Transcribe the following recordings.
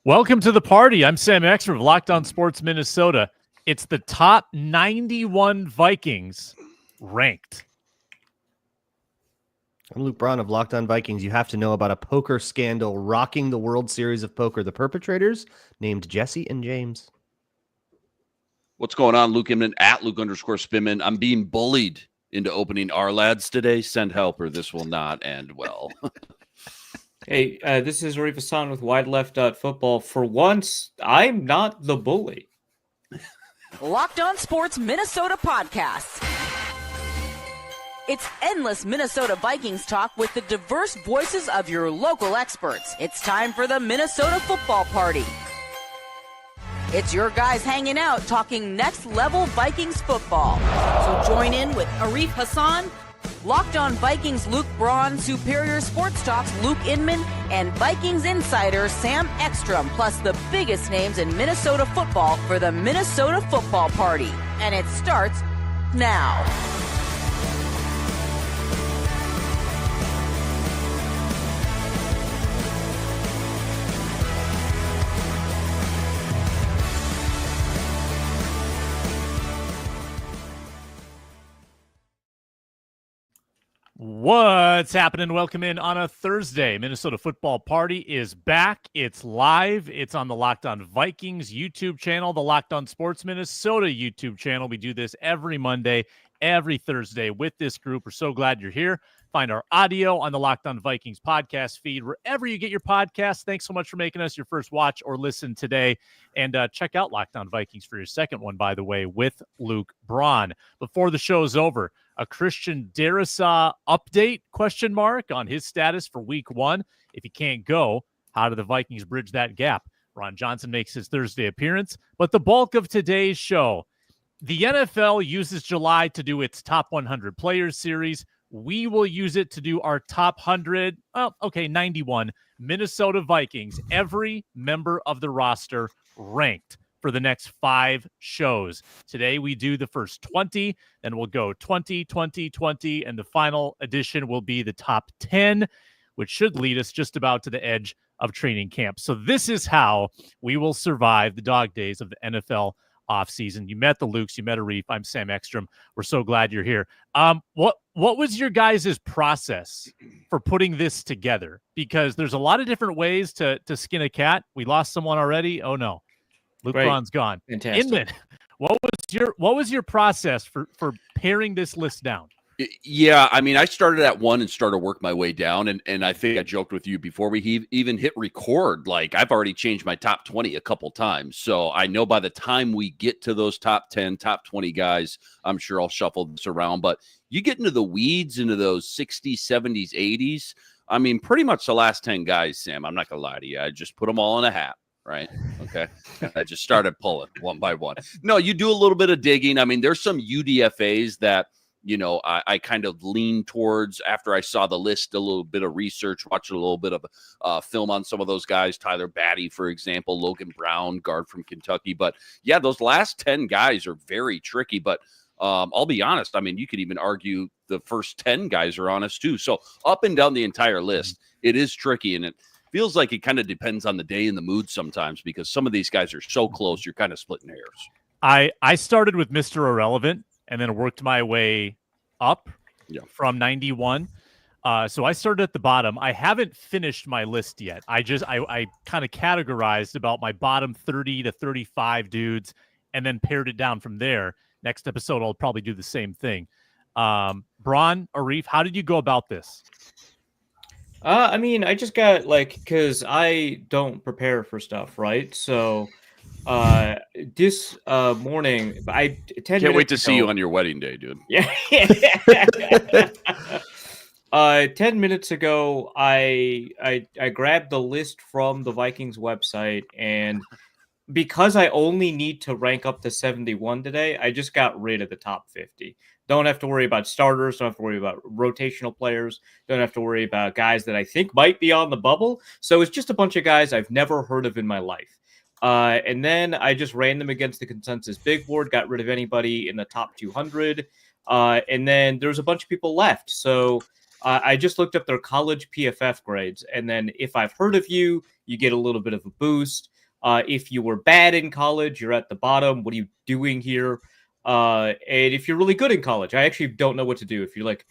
Welcome to the party. I'm Sam Ekstrom of Locked On Sports Minnesota. It's the top 91 Vikings ranked. I'm Luke Braun of Locked On Vikings. You have to know about a poker scandal rocking the World Series of Poker. The perpetrators named Jesse and James. What's going on, Luke Inman at Luke_Spinman? I'm being bullied into opening our lads today. Send help or this will not end well. Hey, this is Arif Hasan with WideLeft.Football. For once, I'm not the bully. Locked On Sports Minnesota podcast. It's endless Minnesota Vikings talk with the diverse voices of your local experts. It's time for the Minnesota Football Party. It's your guys hanging out talking next level Vikings football. So join in with Arif Hasan, Locked On Vikings Luke Braun, Superior Sports Talks Luke Inman, and Vikings insider Sam Ekstrom, plus the biggest names in Minnesota football for the Minnesota Football Party. And it starts now. What's happening? Welcome in on a Thursday. Minnesota Football Party is back. It's live. It's on the Locked On Vikings YouTube channel, the Locked On Sports Minnesota YouTube channel. We do this every Monday, every Thursday with this group. We're so glad you're here. Find our audio on the Locked On Vikings podcast feed, wherever you get your podcasts. Thanks so much for making us your first watch or listen today. And check out Locked On Vikings for your second one, by the way, with Luke Braun. Before the show's over, a Christian Darrisaw update, question mark, on his status for week one. If he can't go, how do the Vikings bridge that gap? Ron Johnson makes his Thursday appearance. But the bulk of today's show, the NFL uses July to do its top 100 players series. We will use it to do our top 100, 91 Minnesota Vikings, every member of the roster ranked for the next 5 shows. Today we do the first 20, then we'll go 20, 20, 20, and the final edition will be the top 10, which should lead us just about to the edge of training camp. So this is how we will survive the dog days of the NFL offseason. You met the Lukes, you met Arif. I'm Sam Ekstrom. We're so glad you're here. What was your guys' process for putting this together? Because there's a lot of different ways to skin a cat. We lost someone already. Oh no. Luke Braun's gone. Fantastic. Inman, what was your process for paring this list down? Yeah, I mean, I started at 1 and started to work my way down. And I think I joked with you before we even hit record. Like, I've already changed my top 20 a couple times. So I know by the time we get to those top 10, top 20 guys, I'm sure I'll shuffle this around. But you get into the weeds, into those 60s, 70s, 80s. I mean, pretty much the last 10 guys, Sam, I'm not going to lie to you. I just put them all in a hat. Right. Okay. I just started pulling one by one. No, you do a little bit of digging. I mean, there's some UDFAs that, you know, I kind of lean towards after I saw the list, a little bit of research, watched a little bit of film on some of those guys. Tyler Batty, for example, Logan Brown, guard from Kentucky. But yeah, those last 10 guys are very tricky. But I'll be honest. I mean, you could even argue the first 10 guys are honest too. So up and down the entire list, it is tricky. And it feels like it kind of depends on the day and the mood sometimes, because some of these guys are so close, you're kind of splitting hairs. I started with Mr. Irrelevant and then worked my way up from 91. So I started at the bottom. I haven't finished my list yet. I kind of categorized about my bottom 30 to 35 dudes and then pared it down from there. Next episode, I'll probably do the same thing. Braun, Arif, how did you go about this? I mean, I just got because I don't prepare for stuff, right? So this morning, I can't wait to see you on your wedding day, dude. Yeah. 10 minutes ago, I grabbed the list from the Vikings website, and because I only need to rank up to 71 today, I just got rid of the top 50. Don't have to worry about starters. Don't have to worry about rotational players. Don't have to worry about guys that I think might be on the bubble. So it's just a bunch of guys I've never heard of in my life. And then I just ran them against the consensus big board, got rid of anybody in the top 200. And then there's a bunch of people left. So I just looked up their college PFF grades. And then if I've heard of you, you get a little bit of a boost. If you were bad in college, you're at the bottom. What are you doing here? And if you're really good in college, I actually don't know what to do. If you're like,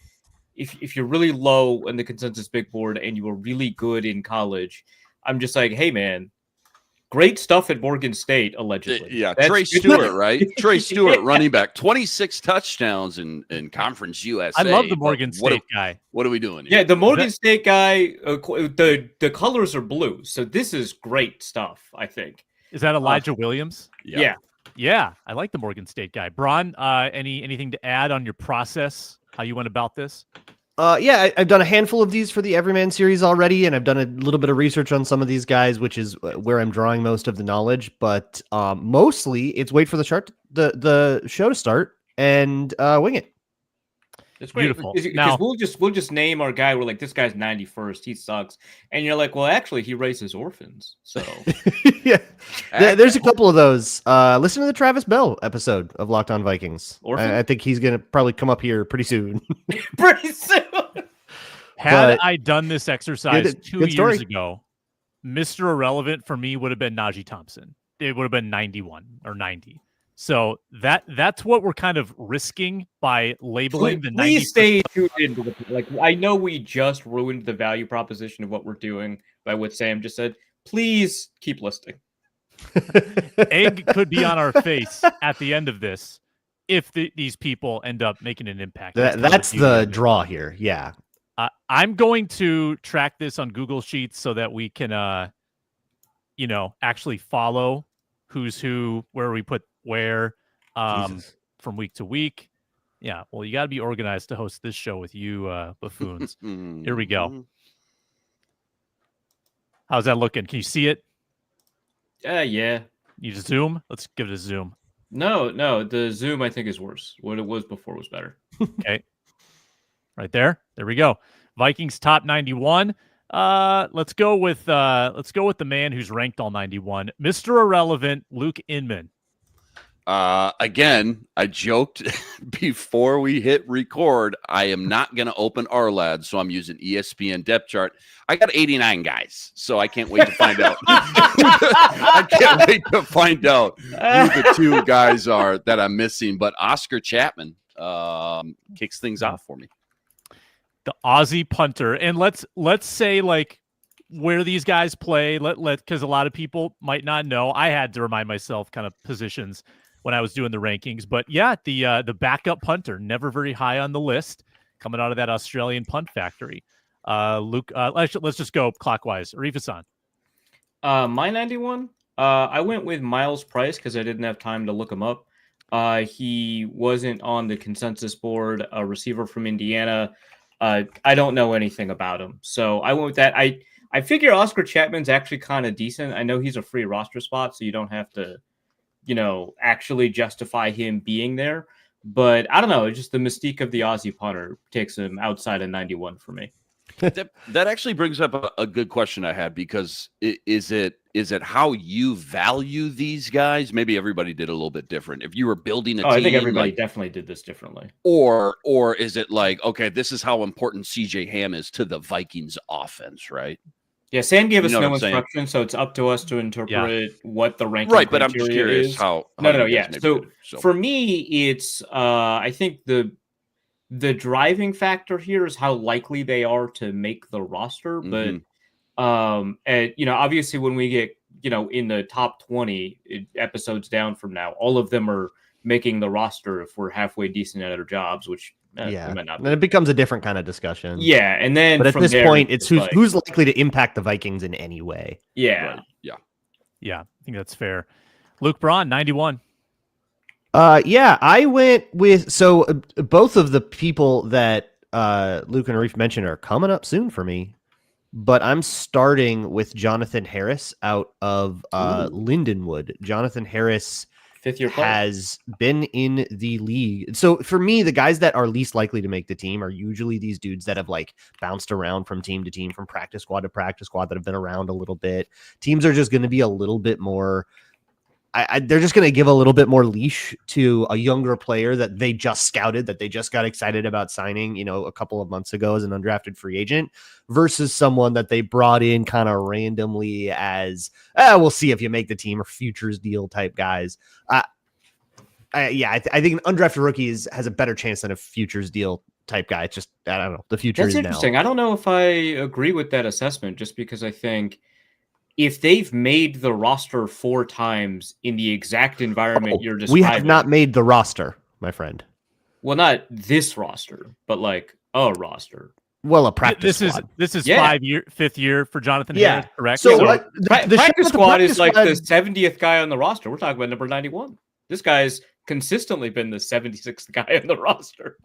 if you're really low in the consensus big board and you were really good in college, I'm just like, hey man, great stuff at Morgan State, allegedly. Yeah, That's Trey good. Stewart, right? Trey Stewart, Yeah. running back, 26 touchdowns in Conference USA. I love the but Morgan State guy. What are we doing here? Yeah, the Morgan State guy, the colors are blue, so this is great stuff, I think. Is that Elijah Williams? Yeah. Yeah, I like the Morgan State guy. Braun, anything to add on your process, how you went about this? I've done a handful of these for the Everyman series already, and I've done a little bit of research on some of these guys, which is where I'm drawing most of the knowledge. But mostly, it's wait for the show to start and wing it. It's great. Beautiful. Because Now- we'll just name our guy. We're like, this guy's 91st. He sucks. And you're like, well, actually, he raises orphans. So Yeah, there's a couple of those. Listen to the Travis Bell episode of Locked On Vikings. Orphan? I think he's gonna probably come up here pretty soon. pretty soon. Had But- I done this exercise Good- 2 good story. years ago, Mr. Irrelevant for me would have been Najee Thompson. It would have been 91 or 90. So that's what we're kind of risking by labeling the 90. Please stay tuned into the, like. I know we just ruined the value proposition of what we're doing by what Sam just said. Please keep listening. Egg could be on our face at the end of this if these people end up making an impact. That's the draw here. Yeah. I'm going to track this on Google Sheets so that we can, actually follow who's who, where we put where, Jesus. from week to week. Yeah, well, you got to be organized to host this show with you buffoons. Here we go. How's that looking? Can you see it? Yeah. You zoom? Let's give it a zoom. No. The Zoom I think is worse. What it was before was better. Okay. Right there. There we go. Vikings top 91. Let's go with the man who's ranked all 91. Mr. Irrelevant, Luke Inman. Again, I joked before we hit record, I am not going to open Ourlad, so I'm using ESPN depth chart. I got 89 guys, so I can't wait to find out. I can't wait to find out who the two guys are that I'm missing. But Oscar Chapman kicks things off for me. The Aussie punter. And let's say like where these guys play. Because a lot of people might not know. I had to remind myself kind of positions when I was doing the rankings. But yeah, the backup punter, never very high on the list, coming out of that Australian punt factory. Luke, let's just go clockwise. Arif Hasan. My 91, I went with Miles Price because I didn't have time to look him up. He wasn't on the consensus board, a receiver from Indiana. I don't know anything about him. So I went with that. I figure Oscar Chapman's actually kind of decent. I know he's a free roster spot, so you don't have to, actually justify him being there. But I don't know. It's just the mystique of the Aussie punter takes him outside of 91 for me. That actually brings up a good question I had, because is it how you value these guys? Maybe everybody did a little bit different. If you were building a team, I think everybody definitely did this differently. Or is it like, okay, this is how important CJ Ham is to the Vikings offense, right? Yeah, Sam gave us You know no what I'm saying? instruction, so it's up to us to interpret what the ranking Right, but I'm just criteria curious is. how No, you yeah. guys maybe So did it. for me, it's I think the driving factor here is how likely they are to make the roster. Mhm. But and, obviously when we get in the top 20 episodes down from now, all of them are making the roster if we're halfway decent at our jobs, which we might not And be. it becomes a different kind of discussion. Yeah, and then But at from this there, point, it's like, who's likely to impact the Vikings in any way. yeah. Right. Yeah. Yeah, I think that's fair. Luke Braun, 91. I went with both of the people that Luke and Arif mentioned are coming up soon for me, but I'm starting with Jonathan Harris out of Lindenwood. Jonathan Harris Fifth-year player. has been in the league. So for me, the guys that are least likely to make the team are usually these dudes that have like bounced around from team to team, from practice squad to practice squad, that have been around a little bit. Teams are just going to be a little bit more they're just going to give a little bit more leash to a younger player that they just scouted, that they just got excited about signing, a couple of months ago as an undrafted free agent, versus someone that they brought in kind of randomly as, we'll see if you make the team, or futures deal type guys. I think an undrafted rookie has a better chance than a futures deal type guy. It's just, I don't know. The future That's is interesting. now. I don't know if I agree with that assessment, just because I think if they've made the roster 4 times in the exact environment you're describing, We have not made the roster, my friend. Well, not this roster, but like a roster. Well, a practice This is Yeah. 5th year for Jonathan Yeah. Harris, correct? So, the practice squad is like squad- the 70th guy on the roster. We're talking about number 91. This guy's consistently been the 76th guy on the roster.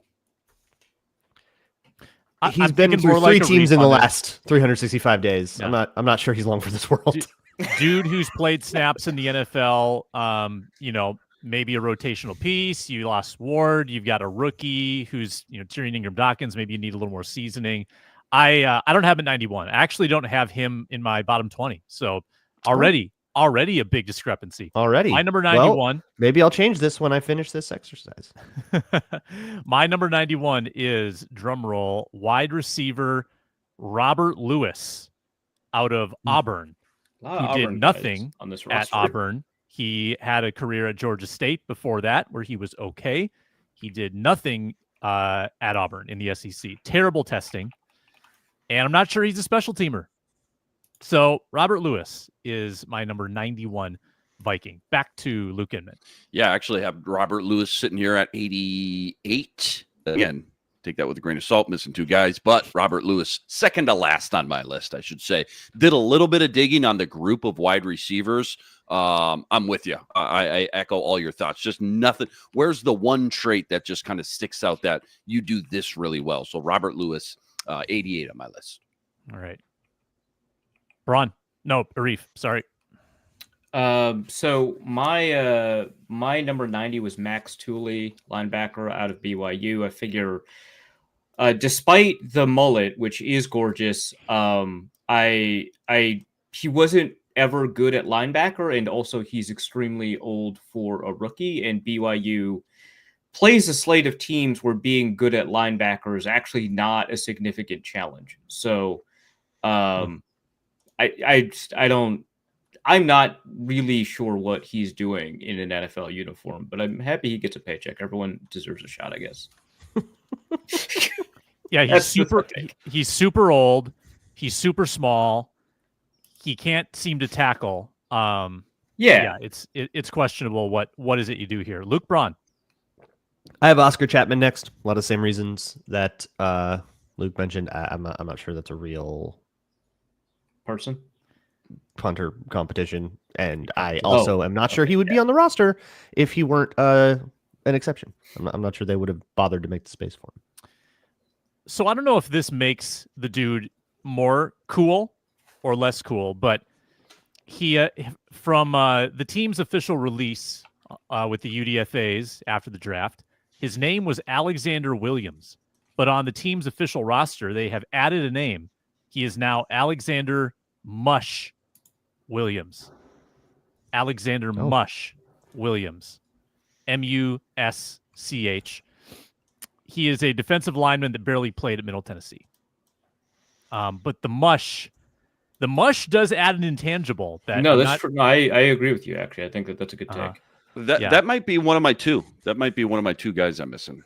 He's I'm been thinking through more 3 like a teams in the refund. last 365 days. Yeah. I'm not sure he's long for this world. Dude who's played snaps in the NFL, maybe a rotational piece. You lost Ward. You've got a rookie who's, Tyrion Ingram-Dawkins. Maybe you need a little more seasoning. I don't have a 91. I actually don't have him in my bottom 20. So already a big discrepancy. Already. My number 91. Well, maybe I'll change this when I finish this exercise. My number 91 is, drumroll, wide receiver Robert Lewis out of Auburn. He did nothing on this at roster. Auburn. He had a career at Georgia State before that where he was okay. He did nothing at Auburn in the SEC. Terrible testing. And I'm not sure he's a special teamer. So Robert Lewis is my number 91 Viking. Back to Luke Inman. Yeah, I actually have Robert Lewis sitting here at 88. Again, take that with a grain of salt, missing 2 guys, but Robert Lewis, second to last on my list, I should say. Did a little bit of digging on the group of wide receivers. I'm with you. I echo all your thoughts. Just nothing. Where's the one trait that just kind of sticks out that you do this really well? So Robert Lewis, 88 on my list. All right. Braun. No, Arif. Sorry. So my number 90 was Max Tooley, linebacker out of BYU. I figure, despite the mullet, which is gorgeous, he wasn't ever good at linebacker, and also he's extremely old for a rookie. And BYU plays a slate of teams where being good at linebacker is actually not a significant challenge. So, I'm not really sure what he's doing in an NFL uniform, but I'm happy he gets a paycheck. Everyone deserves a shot, I guess. Yeah, he's super old. He's super small. He can't seem to tackle. It's questionable what is it you do here. Luke Braun. I have Oscar Chapman next. A lot of the same reasons that Luke mentioned. I'm not sure that's a real person. Punter competition, and I also am not sure he would be on the roster if he weren't an exception. I'm not sure they would have bothered to make the space for him. So I don't know if this makes the dude more cool or less cool, but he from the team's official release with the UDFAs after the draft, his name was Alexander Williams, but on the team's official roster they have added a name. He is now Alexander Mush Williams. Alexander Mush Williams. Musch. He is a defensive lineman that barely played at Middle Tennessee. But the mush does add an intangible. I agree with you, actually. I think that's a good take. That might be one of my 2. That might be one of my 2 guys I'm missing.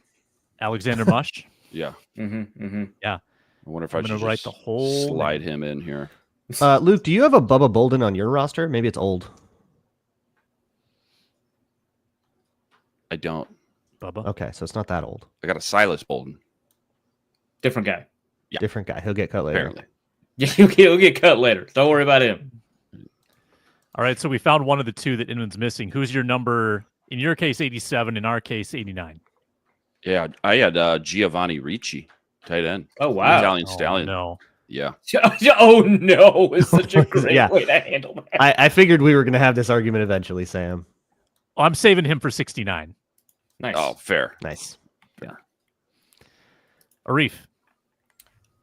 Alexander Mush? Yeah. Yeah. I wonder if I should write the whole slide him in here. Luke, do you have a Bubba Bolden on your roster? Maybe it's old. I don't. Bubba. Okay, so it's not that old. I got a Silas Bolden. Different guy. Yeah. Different guy. He'll get cut later. Apparently. Yeah, he'll get cut later. Don't worry about him. All right, so we found one of the 2 that Inman's missing. Who's your number? In your case, 87. In our case, 89. Yeah, I had Giovanni Ricci, tight end. Oh, wow. Italian Stallion. No. Yeah. Oh, no. It's such a great way to handle that. I figured we were going to have this argument eventually, Sam. Oh, I'm saving him for 69. Nice. Oh, fair. Nice. Arif.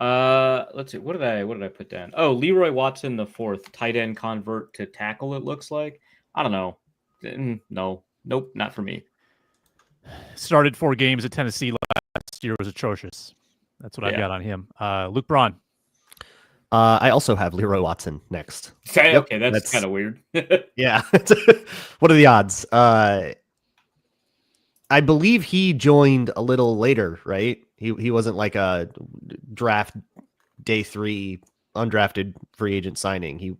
Let's see. What did I put down? Oh, Leroy Watson the 4th, tight end convert to tackle. It looks like. I don't know. No, nope, not for me. Started 4 games at Tennessee last year, was atrocious. That's what I've got on him. Luke Braun. I also have Leroy Watson next. Okay, that's kind of weird. Yeah. What are the odds? I believe he joined a little later, right? He wasn't like a draft day 3 undrafted free agent signing.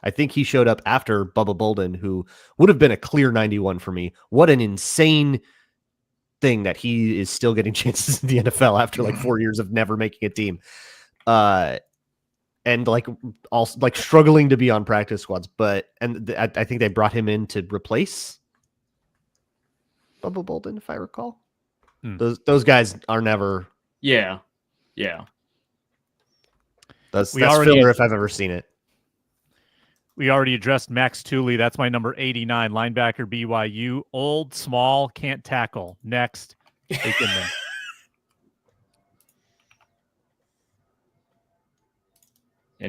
I think he showed up after Bubba Bolden, who would have been a clear 91 for me. What an insane thing that he is still getting chances in the NFL after like 4 years of never making a team. And like also like struggling to be on practice squads, I think they brought him in to replace Bubba Bolden, if I recall. Those guys are never. Yeah. That's filler if I've ever seen it. We already addressed Max Tooley. That's my number 89, linebacker, BYU. Old, small, can't tackle. Next, Inman.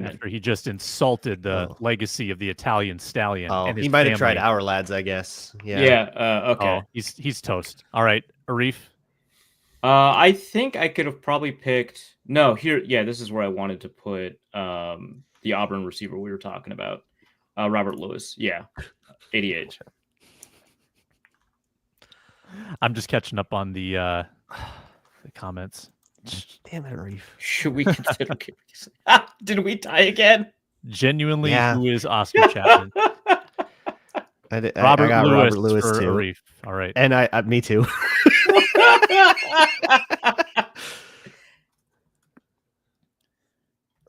After he just insulted the legacy of the Italian stallion. Oh, he might have tried our lads, I guess. Yeah. Okay. Oh, he's toast. All right, Arif. I think I could have probably picked. No, here. Yeah, this is where I wanted to put the Auburn receiver we were talking about, Robert Lewis. Yeah, 88. I'm just catching up on the comments. Damn it, Arif. Should we consider? Did we tie again? Genuinely, who is Oscar Chapman? I got Robert Lewis for too. Arif. All right, and me too.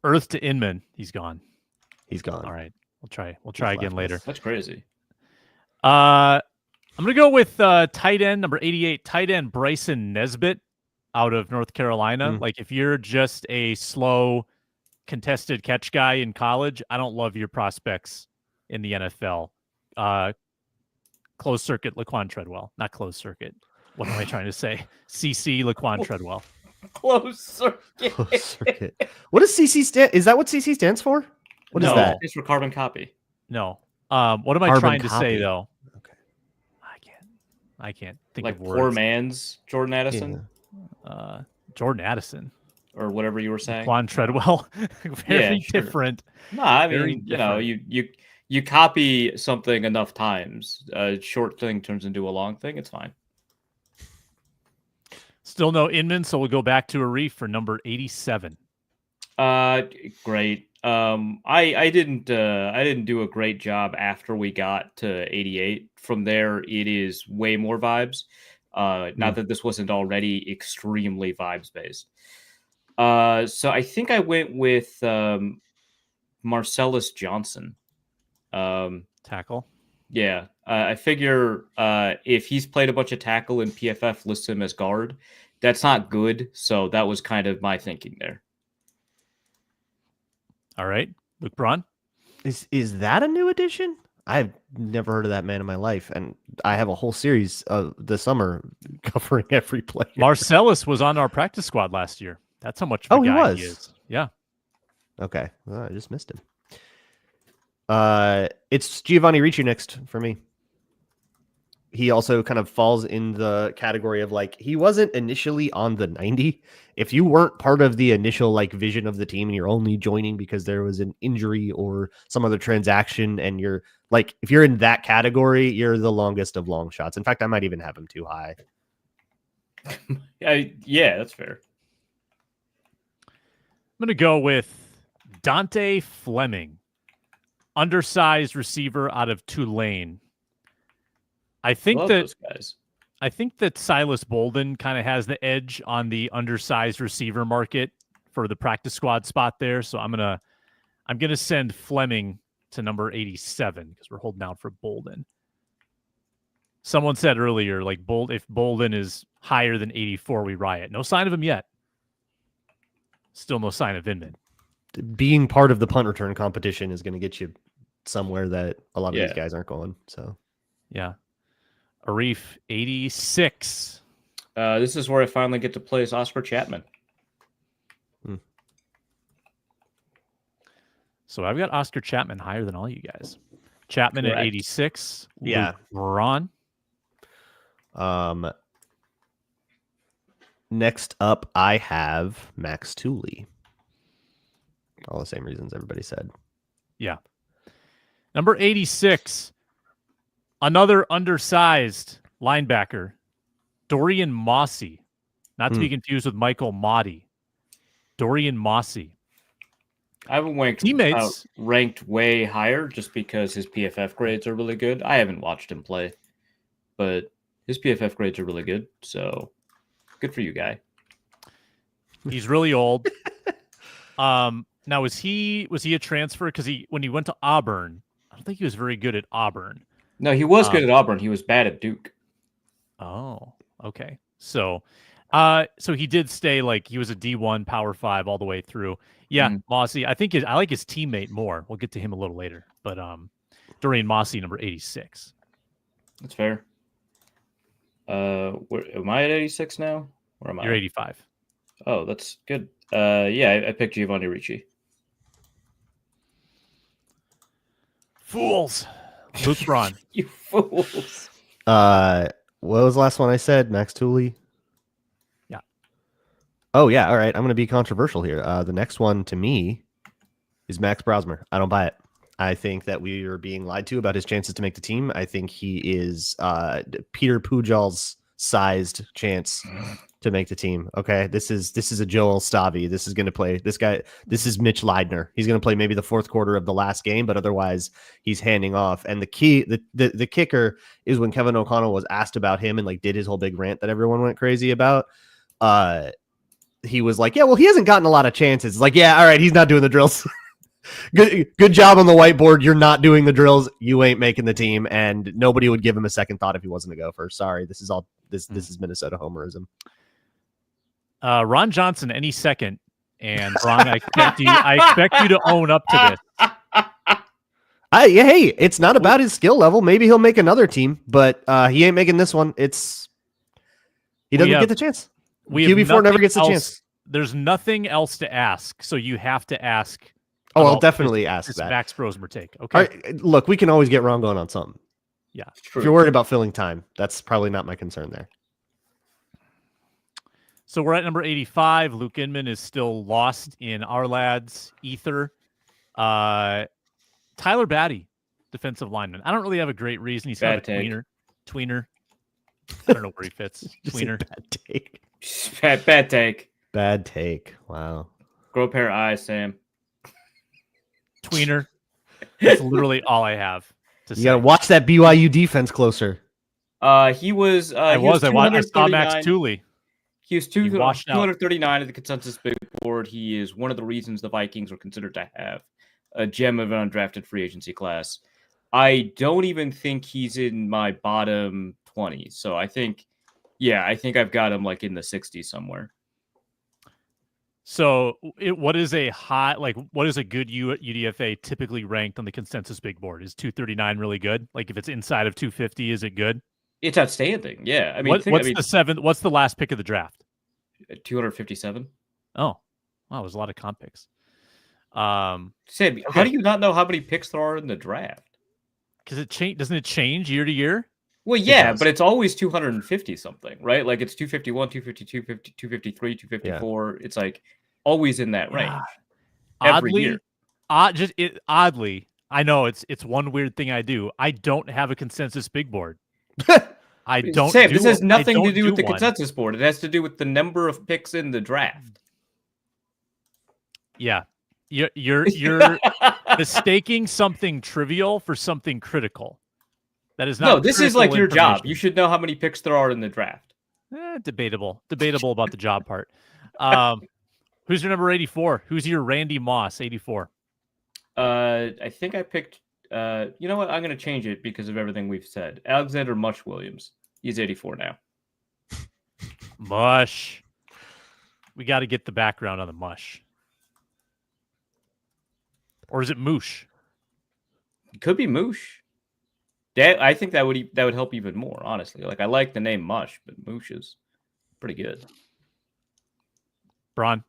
Earth to Inman. He's gone. All right, we'll try again later. That's crazy. I'm gonna go with tight end number 88, tight end Bryson Nesbitt out of North Carolina. Like if you're just a slow contested catch guy in college, I don't love your prospects in the NFL. Closed circuit Laquan Treadwell, not closed circuit. What am I trying to say? CC Laquan Treadwell. Closed circuit. Closed circuit. What does CC stand? Is that what CC stands for? What is that? It's for carbon copy. No. What am I trying to say though? Okay. I can't think like of words. Poor man's Jordan Addison. Jordan Addison. Or whatever you were saying. Laquan Treadwell. Very different. No, I mean, you copy something enough times, a short thing turns into a long thing. It's fine. Still no Inman, so we'll go back to Arif for number 87. Great. I didn't do a great job after we got to 88. From there, it is way more vibes. Not that this wasn't already extremely vibes based. So I think I went with Marcellus Johnson. Tackle. Yeah. I figure if he's played a bunch of tackle in PFF, list him as guard. That's not good. So that was kind of my thinking there. All right. Luke Braun. Is that a new addition? I've never heard of that man in my life. And I have a whole series of the summer covering every player. Marcellus was on our practice squad last year. That's how much of a guy he is. Yeah. Okay. Well, I just missed him. It's Giovanni Ricci next for me. He also kind of falls in the category of like, he wasn't initially on the 90. If you weren't part of the initial like vision of the team and you're only joining because there was an injury or some other transaction, and you're like, if you're in that category, you're the longest of long shots. In fact, I might even have him too high. Yeah, that's fair. I'm going to go with Dante Fleming, undersized receiver out of Tulane. I think those guys. I think that Silas Bolden kind of has the edge on the undersized receiver market for the practice squad spot there. So I'm gonna send Fleming to number 87 because we're holding out for Bolden. Someone said earlier, like if Bolden is higher than 84, we riot. No sign of him yet. Still no sign of Inman. Being part of the punt return competition is going to get you somewhere that a lot of these guys aren't going. So, yeah. Arif, 86. This is where I finally get to place Oscar Chapman. So I've got Oscar Chapman higher than all you guys. Chapman Correct. at 86. Yeah. Luke Braun. Next up, I have Max Tooley. All the same reasons everybody said. Yeah. Number 86. Another undersized linebacker, Dorian Mossy. Not to be confused with Michael Motti. Dorian Mossy. I have him Teammates. ranked way higher just because his PFF grades are really good. I haven't watched him play, but his PFF grades are really good. So good for you, guy. He's really old. Now was he a transfer? Because when he went to Auburn, I don't think he was very good at Auburn. No, he was good at Auburn. He was bad at Duke. Oh, okay. So he did stay like he was a D1 Power 5 all the way through. Yeah, Mossy. I like his teammate more. We'll get to him a little later. But Dorian Mossy, number 86. That's fair. Am I at 86 now? Where am I? You're 85. Oh, that's good. Yeah, I picked Giovanni Ricci. Fools. Luke Braun. You fools. What was the last one I said? Max Tooley? Yeah. Oh, yeah. All right. I'm going to be controversial here. The next one to me is Max Brosmer. I don't buy it. I think that we are being lied to about his chances to make the team. I think he is Peter Pujal's sized chance to make the team. Okay, this is a Joel Stavi. This is going to play this guy. This is Mitch Leidner. He's going to play maybe the fourth quarter of the last game, but otherwise he's handing off. And the key, the kicker is when Kevin O'Connell was asked about him and like did his whole big rant that everyone went crazy about. He was like, yeah, well, he hasn't gotten a lot of chances. Like, yeah, all right, he's not doing the drills. Good job on the whiteboard. You're not doing the drills. You ain't making the team, and nobody would give him a second thought if he wasn't a gopher. Sorry, this is all. This is Minnesota homerism. Ron Johnson, any second, and Ron, I expect you to own up to this. Hey, it's not about his skill level. Maybe he'll make another team, but he ain't making this one. He doesn't get the chance. QB4 never gets the chance. There's nothing else to ask, so you have to ask. Oh, I'll definitely ask that. Max Brosmer take. Okay. All right, look, we can always get wrong going on something. Yeah. True. If you're worried about filling time, that's probably not my concern there. So we're at number 85. Luke Inman is still lost in our lads' ether. Tyler Batty, defensive lineman. I don't really have a great reason. He's kind of a tweener. I don't know where he fits. Tweener. Bad take. Bad take. Bad take. Wow. Grow a pair of eyes, Sam. Tweener. That's literally all I have to say. You gotta watch that BYU defense closer. He was. I saw Max Tooley. He was 239 at the consensus big board. He is one of the reasons the Vikings were considered to have a gem of an undrafted free agency class. I don't even think he's in my bottom 20. So I think I've got him like in the 60s somewhere. So what is a good UDFA typically ranked on the consensus big board? Is 239 really good? Like if it's inside of 250, is it good? It's outstanding. Yeah. I mean, what's the last pick of the draft? 257. Oh, wow. There's a lot of comp picks. Sam, how do you not know how many picks there are in the draft? Because doesn't it change year to year? Well, yeah, but it's always 250 something, right? Like it's 251, 252, 253, 254. Yeah. It's like always in that range. Every year. Oddly, I know it's one weird thing I do. I don't have a consensus big board. I don't. Sam, this has nothing to do with the consensus board. It has to do with the number of picks in the draft. Yeah, you're mistaking something trivial for something critical. That is not. No, this is like your job. You should know how many picks there are in the draft. Debatable about the job part. Who's your number 84? Who's your Randy Moss 84? I think I picked. You know what? I'm going to change it because of everything we've said. Alexander Mush Williams. He's 84 now. Mush. We got to get the background on the Mush. Or is it Moosh? It could be Moosh. I think that would help even more, honestly. Like I like the name Mush, but Moosh is pretty good. Braun.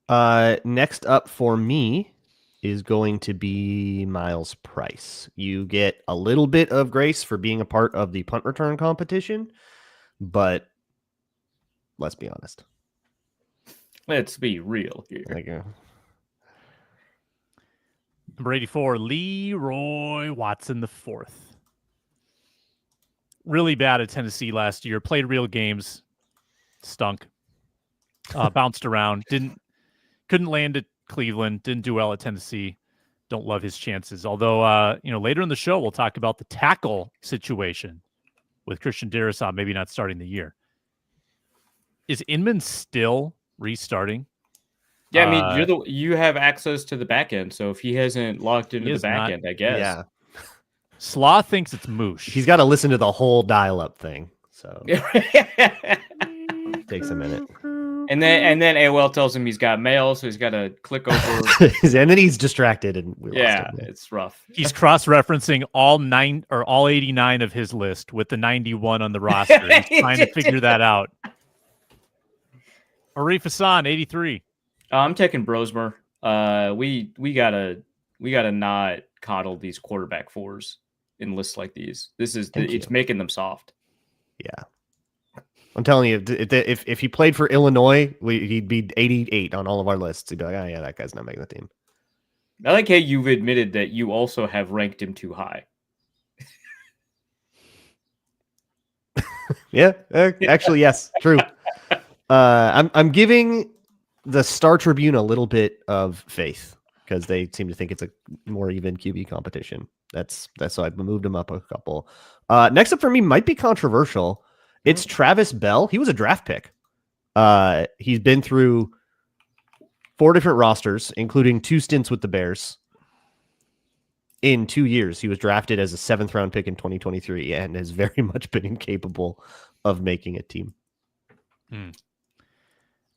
Next up for me is going to be Miles Price. You get a little bit of grace for being a part of the punt return competition, but let's be honest. Let's be real here. Number 84, Leroy Watson IV. Really bad at Tennessee last year. Played real games. Stunk. Bounced around. Couldn't land at Cleveland. Didn't do well at Tennessee. Don't love his chances. Although, later in the show, we'll talk about the tackle situation with Christian Darrisaw maybe not starting the year. Is Inman still restarting? Yeah, I mean, you have access to the back end, so if he hasn't logged into the back end, I guess. Yeah. Slaw thinks it's moosh. He's got to listen to the whole dial-up thing, so takes a minute. And then AOL tells him he's got mail, so he's got to click over. And then he's distracted, and we lost him. It's rough. He's cross-referencing all 89 of his list with the 91 on the roster. He's trying to figure that out. Arif Hasan, 83. I'm taking Brosmer. We gotta not coddle these quarterback fours in lists like these. It's making them soft. Yeah, I'm telling you, if he played for Illinois, he'd be 88 on all of our lists. He'd be like, oh yeah, that guy's not making the team. I like how you've admitted that you also have ranked him too high. Yeah, actually, yes, true. I'm giving the Star Tribune a little bit of faith because they seem to think it's a more even QB competition. That's so I've moved him up a couple. Next up for me might be controversial. It's Travis Bell. He was a draft pick. He's been through 4 different rosters, including 2 stints with the Bears. In 2 years, he was drafted as a 7th round pick in 2023 and has very much been incapable of making a team.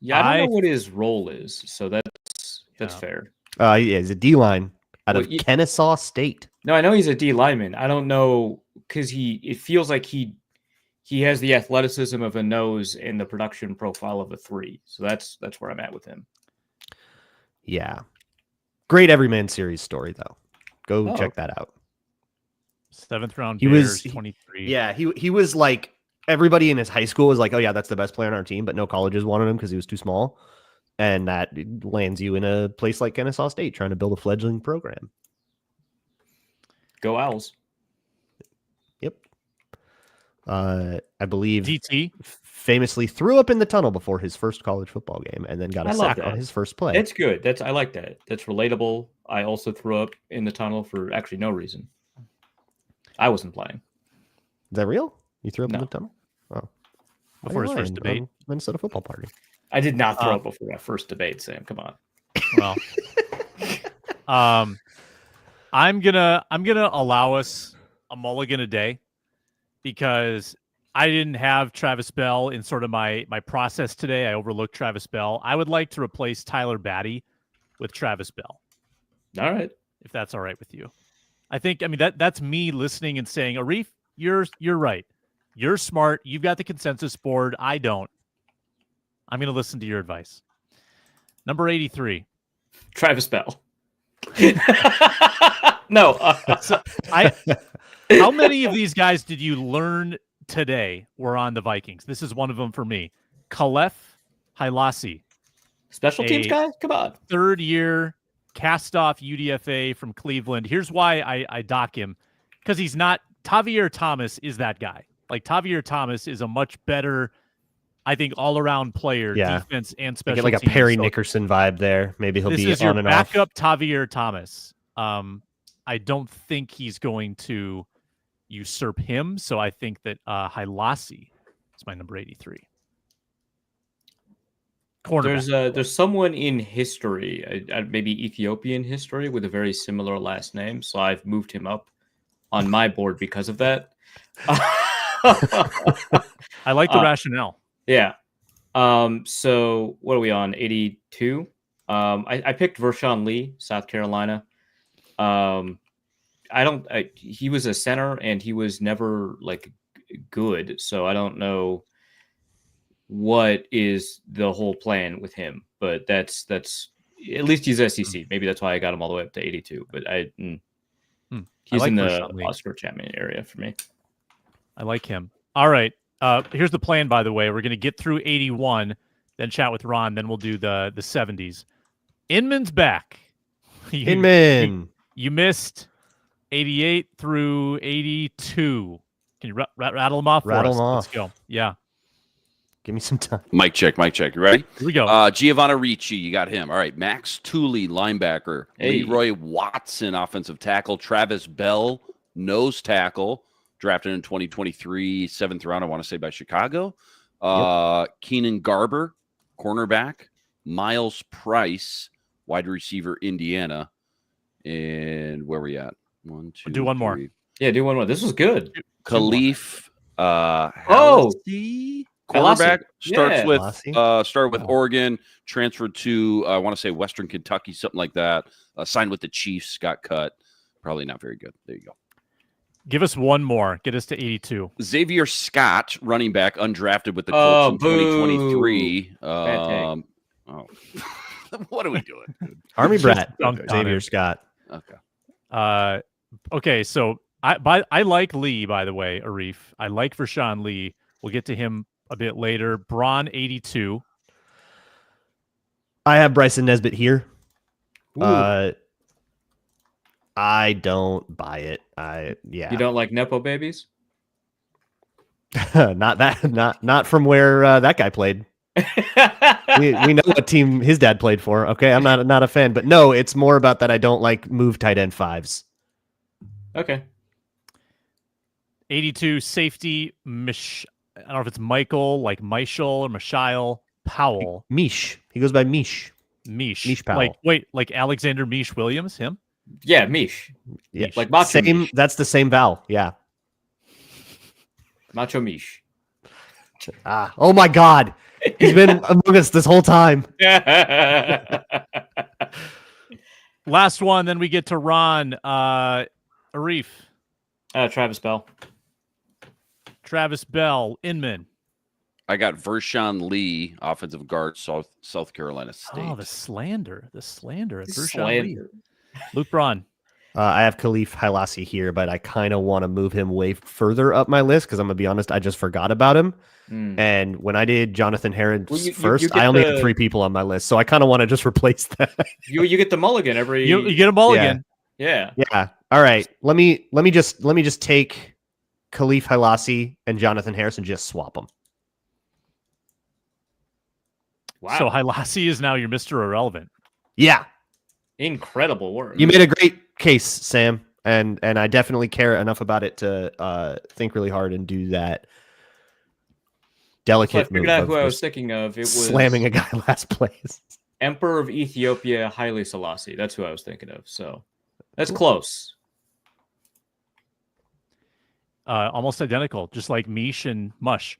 Yeah, I don't know what his role is, so that's fair. He's a D-line out of Kennesaw State. No, I know he's a D lineman. I don't know because it feels like he has the athleticism of a nose and the production profile of a 3. So that's where I'm at with him. Yeah, great Everyman Series story though. Go check that out. 7th round. He Bears, was 23. Yeah, he was like everybody in his high school was like, oh yeah, that's the best player on our team, but no colleges wanted him because he was too small. And that lands you in a place like Kennesaw State trying to build a fledgling program. Go Owls. Yep. I believe DT famously threw up in the tunnel before his first college football game and then got a sack on his first play. That's good. I like that. That's relatable. I also threw up in the tunnel for actually no reason. I wasn't playing. Is that real? You threw up in the tunnel? Oh. Before his first debate. Minnesota football party. I did not throw up before our first debate, Sam. Come on. Well, I'm gonna allow us a mulligan a day because I didn't have Travis Bell in sort of my process today. I overlooked Travis Bell. I would like to replace Tyler Batty with Travis Bell. All right, if that's all right with you. I mean that's me listening and saying, Arif, you're right. You're smart. You've got the consensus board. I don't. I'm going to listen to your advice. Number 83. Travis Bell. No. How many of these guys did you learn today were on the Vikings? This is one of them for me. Khalef Hailasi. Special teams guy? Come on. 3rd year cast-off UDFA from Cleveland. Here's why I dock him. Because he's not – Tavier Thomas is that guy. Like, Tavier Thomas is a much better – I think all-around player, defense and special teams. Like a Perry Nickerson vibe there. Maybe he'll be on and off. Backup Tavier Thomas. I don't think he's going to usurp him, so I think that Hailasi is my number 83. Cornerback. There's someone in history, maybe Ethiopian history, with a very similar last name, so I've moved him up on my board because of that. I like the rationale. Yeah. So what are we on? 82. I picked Vershawn Lee, South Carolina. He was a center and he was never like good. So I don't know what is the whole plan with him, but that's at least he's SEC. Maybe that's why I got him all the way up to 82. But he's like in the Vershawn Lee. Oscar Chapman area for me. I like him. All right. Here's the plan, by the way. We're going to get through 81, then chat with Ron, then we'll do the 70s. Inman's back. Inman. You missed 88 through 82. Can you rattle them off? Rattle for us? them Let's off. go. Yeah. Give me some time. Mic check. You ready? Here we go. Giovanni Ricci, you got him. All right. Max Tooley, linebacker. Hey. Leroy Watson, offensive tackle. Travis Bell, nose tackle. Drafted in 2023, 7th round, I want to say, by Chicago. Keenan Garber, cornerback. Miles Price, wide receiver, Indiana. And where are we at? One, two, Do one more. three. Yeah, do one more. This was good. Khalif Oh! Halassi, cornerback. Started with Oregon, transferred to I want to say Western Kentucky, something like that. Signed with the Chiefs, got cut. Probably not very good. There you go. Give us one more. Get us to 82. Xavier Scott, running back, undrafted with the Colts in 2023. What are we doing? Army brat. dunked on Xavier him. Scott. Okay. Okay, so I like Lee, by the way, Arif. I like Vershawn Lee. We'll get to him a bit later. Braun, 82. I have Bryson Nesbitt here. Ooh. I don't buy it. You don't like Nepo babies? not from where that guy played. we know what team his dad played for. Okay, I'm not a fan, but no, it's more about that I don't like move tight end fives. Okay. 82 safety. I don't know if it's Michael, like Michael or Michael Powell. Mish. He goes by Mish. Mish Powell. Like Alexander Mish Williams, him? Yeah, Mish. Yeah, Like Macho same. Mish. That's the same vowel. Yeah. Macho Mish. Oh my God. He's been among us this whole time. Last one, then we get to Ron. Arif. Travis Bell. Travis Bell. Inman. I got Vershawn Lee, offensive guard, South Carolina State. Oh, the slander. The slander at Vershawn Lee. Slander. Luke Braun. I have Khalif Halassi here, but I kind of want to move him way further up my list because I'm going to be honest, I just forgot about him. And when I did Jonathan Heron first, I only had 3 people on my list. So I kind of want to just replace that. You get the mulligan every... You get a mulligan. Yeah. Yeah. All right. Let me just take Khalif Halassi and Jonathan Harris and just swap them. Wow. So Halassi is now your Mr. Irrelevant. Yeah. Incredible work. You made a great case, Sam, and I definitely care enough about it to think really hard and do that delicate So I figured move out of who I was just thinking of. It was slamming a guy last place. Emperor of Ethiopia, Haile Selassie. That's who I was thinking of. So that's close. Almost identical, just like Mish and Mush.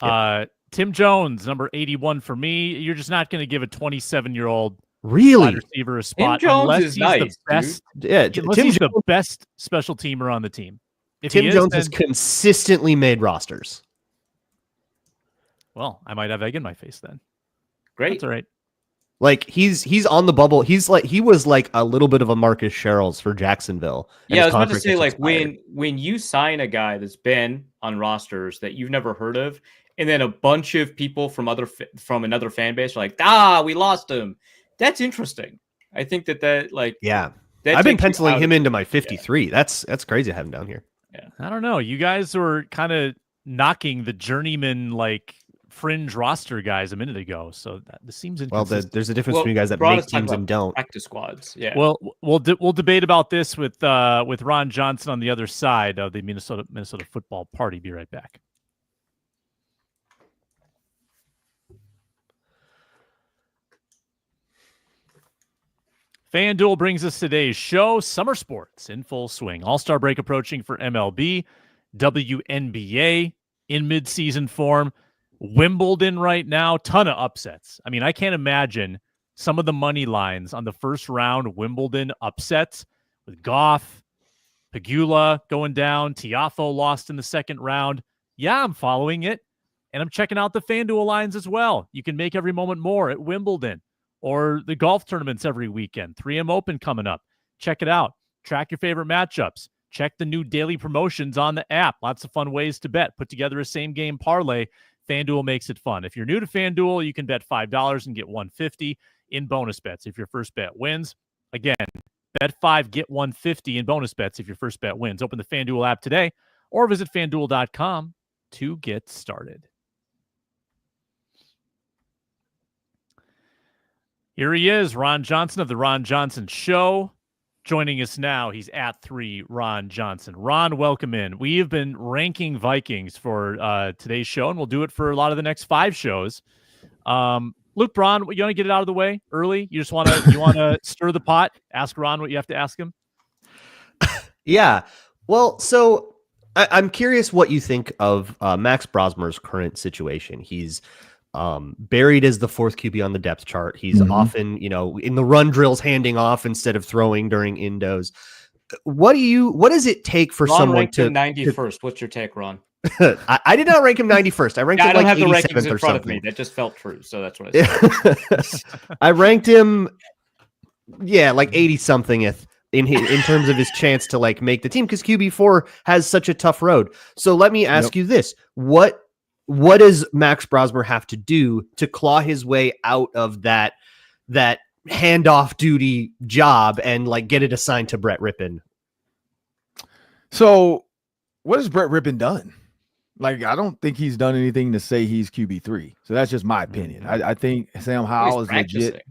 Tim Jones, number 81 for me. You're just not going to give a 27-year-old Really? wide receiver a spot Jones unless is he's nice, the best. Yeah, Unless Tim he's Jones, the best special teamer on the team. If Tim he is, Jones then, has consistently made rosters. well, I might have egg in my face then. Great. That's all right. Like he's on the bubble. He was like a little bit of a Marcus Sherrills for Jacksonville. And Yeah, I his was about to contract say, just like, expired. when you sign a guy that's been on rosters that you've never heard of, and then a bunch of people from another fan base are like, we lost him. That's interesting. I think that like, Yeah, that I've been takes you penciling out him of- into my 53. Yeah. That's crazy to have him down here. I don't know. You guys were kind of knocking the journeyman, like, fringe roster guys a minute ago. So this seems Well, inconsistent. there's a difference Well, between guys that Braun make is talking teams and about don't. practice squads. Yeah. Well, we'll debate about this with Ron Johnson on the other side of the Minnesota football party. Be right back. FanDuel brings us today's show. Summer sports in full swing. All-Star break approaching for MLB, WNBA in mid-season form, Wimbledon right now, ton of upsets. I mean, I can't imagine some of the money lines on the first round Wimbledon upsets with Goff, Pegula going down, Tiafoe lost in the second round. Yeah, I'm following it, and I'm checking out the FanDuel lines as well. You can make every moment more at Wimbledon. or the golf tournaments every weekend. 3M Open coming up. Check it out. Track your favorite matchups. Check the new daily promotions on the app. Lots of fun ways to bet. Put together a same-game parlay. FanDuel makes it fun. If you're new to FanDuel, you can bet $5 and get $150 in bonus bets if your first bet wins. Again, bet 5, get $150 in bonus bets if your first bet wins. Open the FanDuel app today or visit FanDuel.com to get started. Here he is, Ron Johnson of The Ron Johnson Show. Joining us now, he's at 3 Ron Johnson. Ron, welcome in. We have been ranking Vikings for today's show, and we'll do it for a lot of the next 5 shows. Luke Braun, you want to get it out of the way early? You just want to stir the pot? Ask Ron what you have to ask him? Yeah. Well, so I'm curious what you think of Max Brosmer's current situation. He's buried as the 4th QB on the depth chart. He's often, in the run drills, handing off instead of throwing during indos. What does it take for Ron someone to 91st? What's your take, Ron? I did not rank him 91st. I ranked him I don't like have the 87th rankings in or front of something. me. That just felt true, so that's what I said. I ranked him, like 80 something in terms of his chance to like make the team, because QB4 has such a tough road. So let me ask you this: what does Max Brosmer have to do to claw his way out of that handoff duty job and like get it assigned to Brett Rippon? So what has Brett Rippon done? Like, I don't think he's done anything to say he's QB3. So that's just my opinion. I think Sam Howell is legit.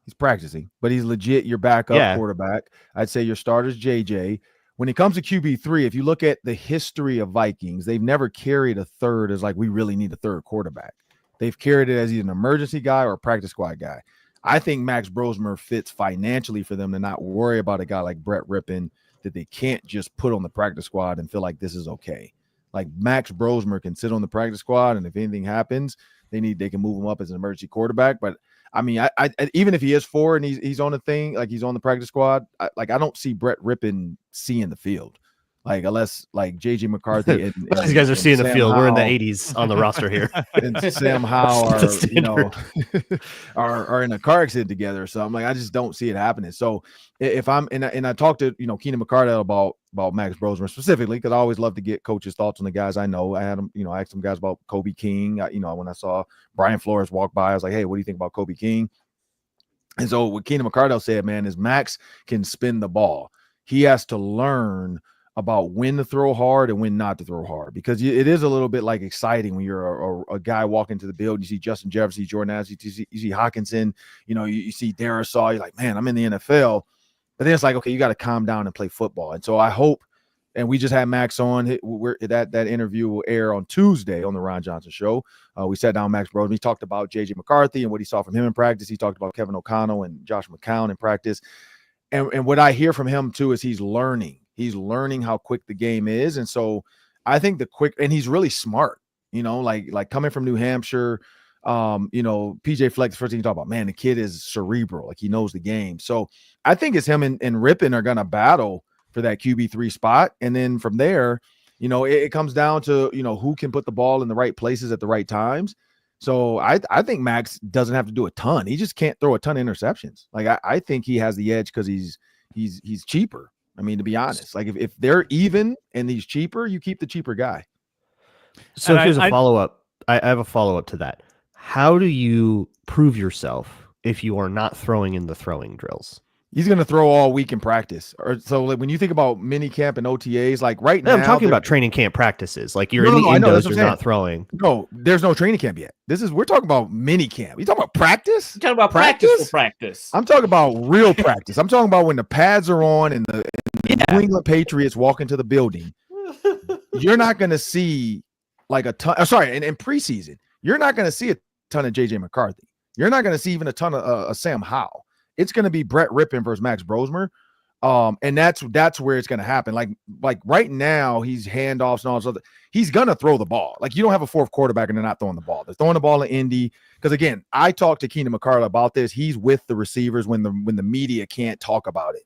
He's practicing, but he's legit your backup quarterback. I'd say your starter's JJ. When it comes to QB3, if you look at the history of Vikings, they've never carried a third as like, we really need a third quarterback. They've carried it as either an emergency guy or a practice squad guy. I think Max Brosmer fits financially for them to not worry about a guy like Brett Rippon that they can't just put on the practice squad and feel like this is okay. Like, Max Brosmer can sit on the practice squad, and if anything happens, they can move him up as an emergency quarterback. But I mean, I even if he is 4 and he's on the thing, like he's on the practice squad, I don't see Brett Rippon seeing the field, like unless like JJ McCarthy and these guys are seeing the Sam field. We're in the Howell 80s on the roster here. And Sam Howell are in a car accident together or something. Like, I just don't see it happening. So if I'm and I talked to Keenan McCardell about Max Brosmer specifically, because I always love to get coaches' thoughts on the guys I know. I had him, I asked some guys about Kobe King. When I saw Brian Flores walk by, I was like, hey, what do you think about Kobe King? And so what Keenan McCardell said, man, is Max can spin the ball. He has to learn about when to throw hard and when not to throw hard, because it is a little bit like exciting when you're a guy walking to the build. You see Justin Jefferson, Jordan Addison, you see Hawkinson, you see Darrisaw. You're like, man, I'm in the NFL. But then it's like, okay, you got to calm down and play football. And so I hope, and we just had Max on. That interview will air on Tuesday on the Ron Johnson Show. We sat down with Max Brosmer. He talked about J.J. McCarthy and what he saw from him in practice. He talked about Kevin O'Connell and Josh McCown in practice. And what I hear from him, too, is he's learning. He's learning how quick the game is. And so I think and he's really smart, like coming from New Hampshire, PJ Fleck, the first thing you talk about, man, the kid is cerebral. Like, he knows the game. So I think it's him and Rippon are going to battle for that QB3 spot. And then from there, it comes down to, who can put the ball in the right places at the right times. So I think Max doesn't have to do a ton. He just can't throw a ton of interceptions. Like, I think he has the edge because he's cheaper. I mean, to be honest, like if they're even and he's cheaper, you keep the cheaper guy. So here's a follow-up. I have a follow-up to that. How do you prove yourself if you are not throwing in the throwing drills? He's going to throw all week in practice. Or so like when you think about mini camp and OTAs, like right now, I'm talking about training camp practices. Like you're in the indos, you're not throwing. No, there's no training camp yet. We're talking about mini camp. You talking about practice? You're talking about practice. I'm talking about real practice. I'm talking about when the pads are on and the New England Patriots walk into the building. You're not going to see like a ton. In preseason, you're not going to see a ton of JJ McCarthy. You're not going to see even a ton of Sam Howell. It's going to be Brett Rippon versus Max Brosmer. And that's where it's going to happen. Like right now, he's handoffs and all this other. He's going to throw the ball. Like, you don't have a 4th quarterback and they're not throwing the ball. They're throwing the ball in Indy. Because again, I talked to Keenan McCardell about this. He's with the receivers when the media can't talk about it.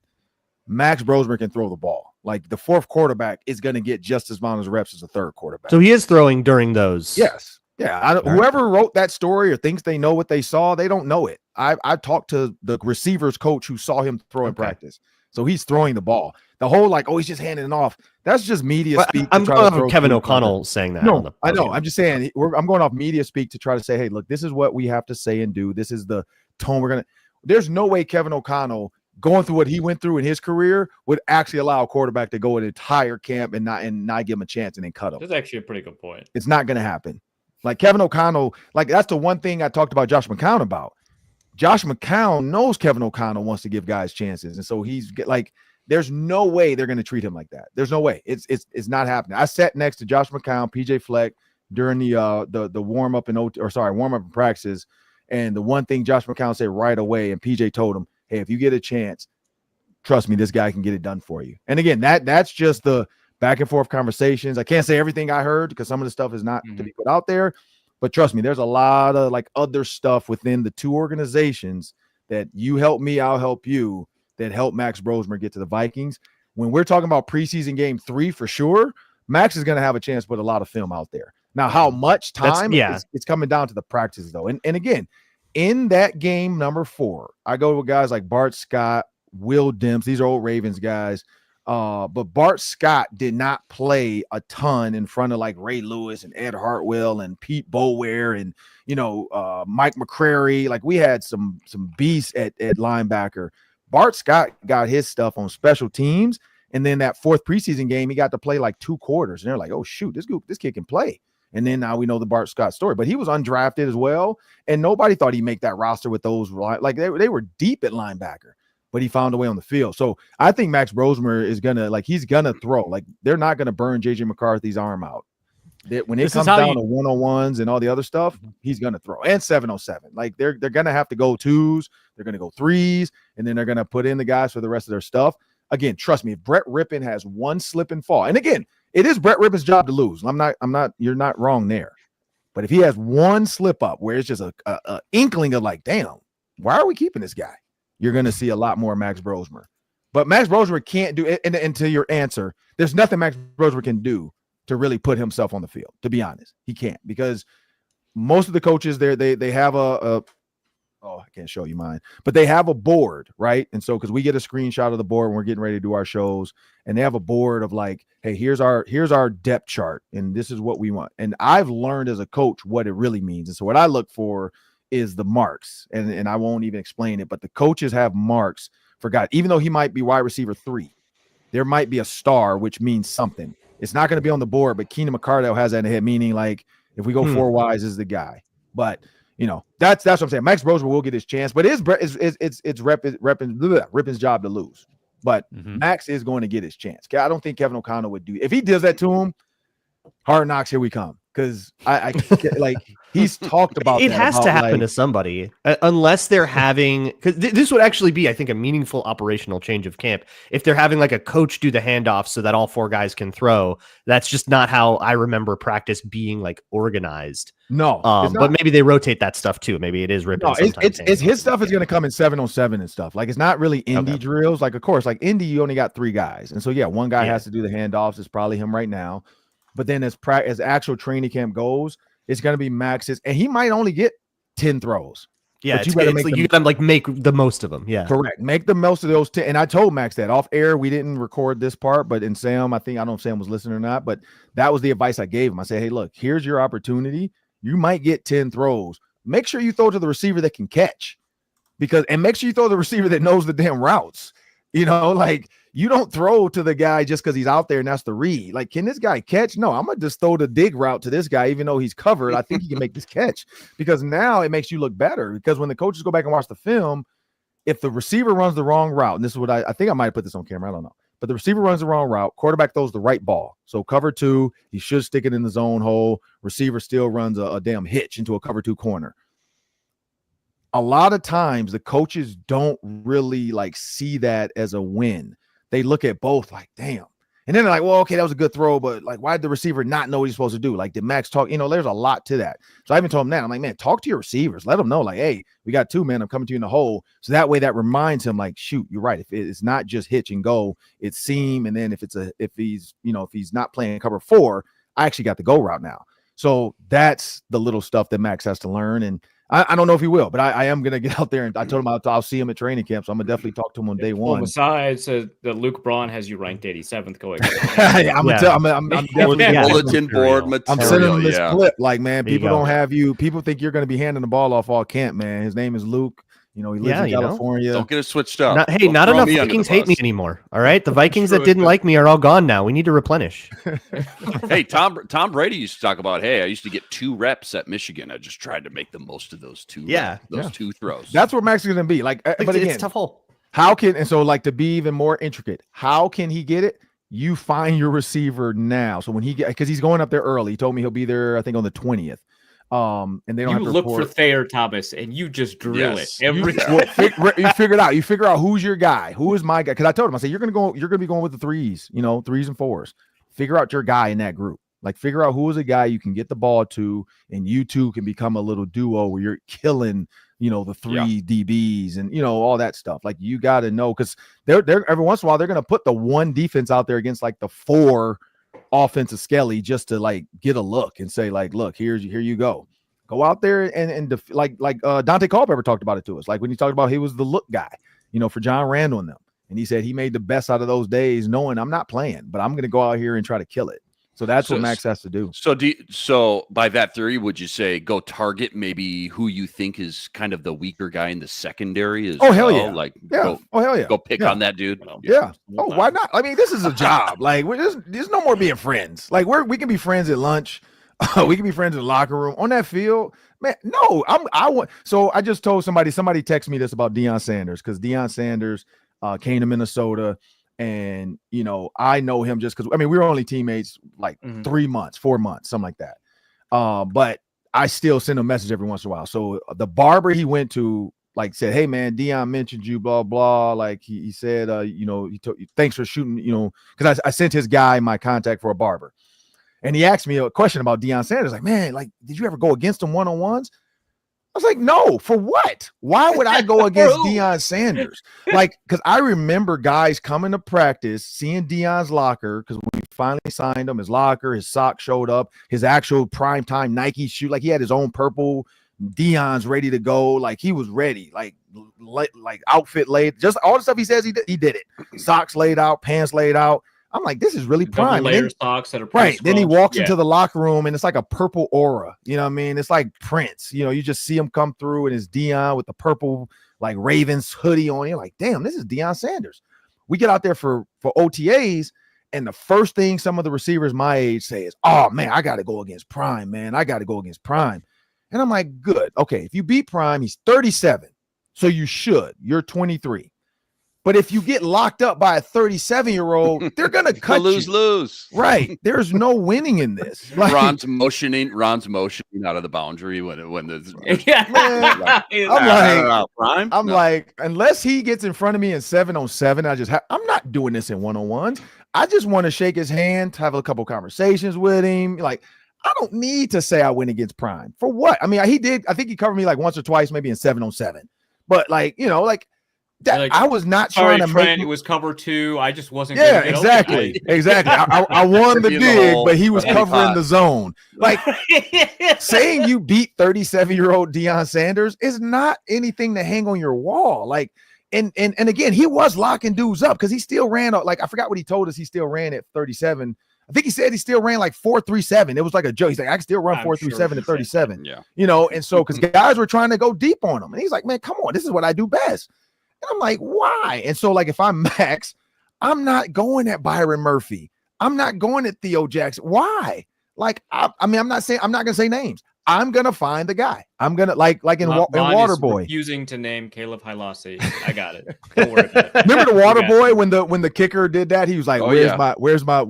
Max Brosmer can throw the ball. Like, the 4th quarterback is going to get just as amount of reps as the 3rd quarterback. So he is throwing during those. Yes. Yeah, whoever wrote that story or thinks they know what they saw, they don't know it. I talked to the receivers coach who saw him throw in practice. So he's throwing the ball. The whole he's just handing it off. That's just media speak. I'm going off Kevin O'Connell saying that. No, I know. I'm just saying I'm going off media speak to try to say, hey, look, this is what we have to say and do. This is the tone we're going to. There's no way Kevin O'Connell, going through what he went through in his career, would actually allow a quarterback to go an entire camp and not give him a chance and then cut him. That's actually a pretty good point. It's not going to happen. Like Kevin O'Connell, that's the one thing I talked about Josh McCown about. Josh McCown knows Kevin O'Connell wants to give guys chances. And so there's no way they're going to treat him like that. There's no way. It's not happening. I sat next to Josh McCown, PJ Fleck during the warm-up warm-up and practices. And the one thing Josh McCown said right away, and PJ told him, hey, if you get a chance, trust me, this guy can get it done for you. And again, that's just the back and forth conversations. I can't say everything I heard because some of the stuff is not to be put out there, but trust me, there's a lot of other stuff within the two organizations that you help me, I'll help you, that helped Max Brosmer get to the Vikings. When we're talking about preseason game 3 for sure, Max is going to have a chance to put a lot of film out there. Now, how much time? It's coming down to the practices though. And again, in that game number 4, I go with guys like Bart Scott, Will Demps. These are old Ravens guys. But Bart Scott did not play a ton in front of Ray Lewis and Ed Hartwell and Pete Boulware and Mike McCrary. We had some beasts at linebacker. Bart Scott got his stuff on special teams, and then that 4th preseason game he got to play 2 quarters, and they're like, oh shoot, this kid can play. And then now we know the Bart Scott story, but he was undrafted as well, and nobody thought he'd make that roster with those they were deep at linebacker. But he found a way on the field. So I think Max Brosmer is he's gonna throw. They're not gonna burn JJ McCarthy's arm out. When it comes down to 101s and all the other stuff, he's gonna throw. And 707. They're gonna have to go 2s, they're gonna go 3s, and then they're gonna put in the guys for the rest of their stuff. Again, trust me, if Brett Rippon has one slip and fall, and again, it is Brett Rippon's job to lose. You're not wrong there. But if he has one slip up where it's just a inkling of damn, why are we keeping this guy? You're going to see a lot more Max Brosmer. But Max Brosmer can't do it. And to your answer, there's nothing Max Brosmer can do to really put himself on the field, to be honest. He can't, because most of the coaches there, they have I can't show you mine, but they have a board, right? And so, because we get a screenshot of the board when we're getting ready to do our shows, and they have a board of hey, here's our depth chart, and this is what we want. And I've learned as a coach what it really means. And so what I look for is the marks, and I won't even explain it, but the coaches have marks for guys. Even though he might be wide receiver 3, there might be a star, which means something. It's not going to be on the board, but Keenan McCardell has that in the head, meaning if we go 4 wides is the guy. But that's what I'm saying. Max Brosmer will get his chance, but it's Rippon's job to lose. But Max is going to get his chance. I don't think Kevin O'Connell would do. If he does that to him, Hard Knocks, here we come. Because I he's talked about it. Has to happen to somebody, unless they're having, because this would actually be, I think, a meaningful operational change of camp. If they're having a coach do the handoff so that all 4 guys can throw, that's just not how I remember practice being organized. No, but maybe they rotate that stuff too. Maybe it is Rippon. No, it's his stuff is going to come in 7-on-7 and stuff. It's not really indie drills. Of course, indie, you only got 3 guys, and so one guy has to do the handoffs. It's probably him right now. But then as actual training camp goes, it's going to be Max's, and he might only get 10 throws. Yeah, but you got to make the most of them. Yeah, correct. Make the most of those 10. And I told Max that off air. We didn't record this part, but in Sam, I don't know if Sam was listening or not, but that was the advice I gave him. I said, hey, look, here's your opportunity. You might get 10 throws. Make sure you throw to the receiver that can catch, and make sure you throw to the receiver that knows the damn routes. You don't throw to the guy just because he's out there and that's the read. Can this guy catch? No, I'm going to just throw the dig route to this guy, even though he's covered. I think he can make this catch, because now it makes you look better. Because when the coaches go back and watch the film, if the receiver runs the wrong route, and this is what I think I might have put this on camera, I don't know, but the receiver runs the wrong route, quarterback throws the right ball. So cover 2, he should stick it in the zone hole. Receiver still runs a damn hitch into a cover 2 corner. A lot of times the coaches don't really see that as a win. They look at both damn. And then they're like, well, okay, that was a good throw, but why did the receiver not know what he's supposed to do? Did Max talk? There's a lot to that. So I even told him that. I'm like, man, talk to your receivers. Let them know, hey, we got 2, man. I'm coming to you in the hole. So that way that reminds him, shoot, you're right. If it's not just hitch and go, it's seam. And then if he's not playing cover 4, I actually got the go route now. So that's the little stuff that Max has to learn. And I don't know if he will, but I am going to get out there, and I told him I'll see him at training camp. So I'm going to definitely talk to him on day one. Besides, that Luke Braun has you ranked 87th going. I'm definitely bulletin board material. I'm sending him this clip. Like, man, There you people go. don't have you. People think you're going to be handing the ball off all camp, man. His name is Luke. You know, he lives in California. Don't get it switched up. Not enough Vikings hate me anymore. All right, the Vikings that didn't like me are all gone now. We need to replenish. Hey, Tom Brady used to talk about, hey, I used to get 2 reps at Michigan. I just tried to make the most of those 2. Two throws. That's where Max is going to be. Like, but again, it's a tough hole. How can, and so like to be even more intricate, how can he get it? You find your receiver now. So when because he's going up there early. He told me he'll be there, I think, on the 20th. And they don't have to look report. for Thayer Thomas and you just drill it every you time. figure it out. You figure out who's your guy, who is my guy. Because I told him, I said, you're gonna be going with the 3s, 3s and 4s. Figure out your guy in that group. Like, figure out who is a guy you can get the ball to, and you two can become a little duo where you're killing, the 3 DBs and all that stuff. Like, you got to know, because they're every once in a while they're gonna put the 1 defense out there against like the 4 offensive skelly just to like get a look and say like, look, here you go out there and like Dante Culpepper talked about it to us, like when he talked about he was the look guy for John Randall and them, and he said he made the best out of those days knowing I'm not playing, but I'm going to go out here and try to kill it. So that's what Max has to do. So by that theory, would you say go target maybe who you think is kind of the weaker guy in the secondary? Hell yeah. Like, hell yeah. Go pick on that dude. Yeah. Oh, why not? I mean, this is a job. Like, there's no more being friends. Like, we can be friends at lunch. We can be friends in the locker room. On that field, man, no. So I just told somebody texted me this about Deion Sanders, because Deion Sanders came to Minnesota. And, I know him just because, we were only teammates like 3 months, 4 months, something like that. But I still send him a message every once in a while. So the barber he went to, like, said, hey, man, Deion mentioned you, blah, blah. Like, he said, thanks for shooting, because I sent his guy my contact for a barber. And he asked me a question about Deion Sanders. Like, man, like, did you ever go against him one-on-ones? I was like, no, for what? Why would I go against Deion Sanders? Like, because I remember guys coming to practice, seeing Deion's locker, because when we finally signed him, his locker, his socks showed up, his actual primetime Nike shoe. Like, he had his own purple, Deion's ready to go. Like, he was ready, like outfit laid. Just all the stuff he says he did it. Socks laid out, pants laid out. I'm like, this is really prime. Layer socks that are right. Then he walks into the locker room and it's like a purple aura. You know what I mean? It's like Prince. You just see him come through and it's Deion with the purple like Ravens hoodie on. You're like, damn, this is Deion Sanders. We get out there for OTAs, and the first thing some of the receivers my age say is, oh man, I got to go against Prime, man. I got to go against Prime. And I'm like, good. Okay, if you beat Prime, he's 37. So you should. You're 23. But if you get locked up by a 37-year-old, they're gonna cut lose. Right. There's no winning in this. Like, Ron's motioning out of the boundary when the I'm like, unless he gets in front of me in 7-on-7, I'm not doing this in 1-on-1s. I just want to shake his hand, have a couple conversations with him. Like, I don't need to say I went against Prime. For what? I mean, he did. I think he covered me like once or twice, maybe in 7-on-7. But like, that, like, I was not trying to make it was cover 2. I just wasn't. Yeah, exactly. I won the dig, but he was covering the zone. Like, saying you beat 37-year-old Deion Sanders is not anything to hang on your wall. Like, and again, he was locking dudes up because he still ran. Like, I forgot what he told us. He still ran at 37. I think he said he still ran like 4.37. It was like a joke. He's like, I can still run 4.37 at 37. Yeah. And so because guys were trying to go deep on him, and he's like, man, come on, this is what I do best. And I'm like, why? And so, like, if I'm Max, I'm not going at Byron Murphy. I'm not going at Theo Jackson. Why? Like, I'm not going to say names. I'm going to find the guy. I'm going to, like in Waterboy. Refusing to name Caleb Hilasi. I got it. Don't worry about it. Remember the Waterboy when the kicker did that? He was like, where's my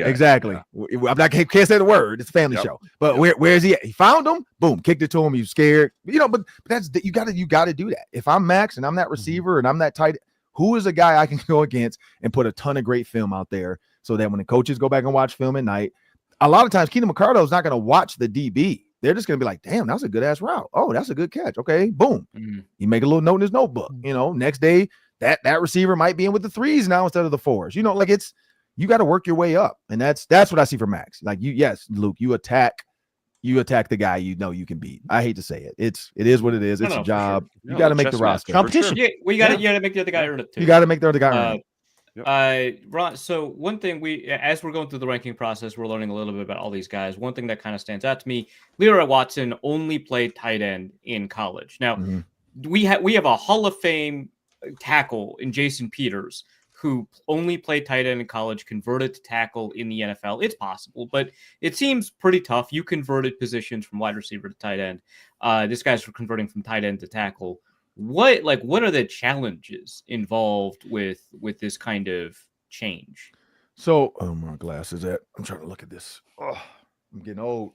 exactly. Yeah. I can't say the word. It's a family show. But where's he at? He found him. Boom, kicked it to him. He was scared. But that's you got to do that. If I'm Max and I'm that receiver and I'm that tight, who is a guy I can go against and put a ton of great film out there so that when the coaches go back and watch film at night, a lot of times Keenan McCardle is not going to watch the DB. They're just going to be like, damn, that was a good ass route. Oh, that's a good catch. Okay, boom. You make a little note in his notebook. Next day that receiver might be in with the 3s now instead of the 4s. Like, it's, you got to work your way up. And that's what I see for Max. Like yes, Luke, you attack the guy you know you can beat. I hate to say it. It is what it is. It's a job. Sure. You got to make the roster. Competition. Yeah, well, you got to make the other guy earn it too. You got to make the other guy earn it. Ron, so one thing as we're going through the ranking process, we're learning a little bit about all these guys. One thing that kind of stands out to me, Leroy Watson only played tight end in college. Now, we have a Hall of Fame tackle in Jason Peters, who only played tight end in college, converted to tackle in the NFL. It's possible, but it seems pretty tough. You converted positions from wide receiver to tight end. This guy's converting from tight end to tackle. What are the challenges involved with this kind of change? So, my glasses at. I'm trying to look at this. Oh, I'm getting old.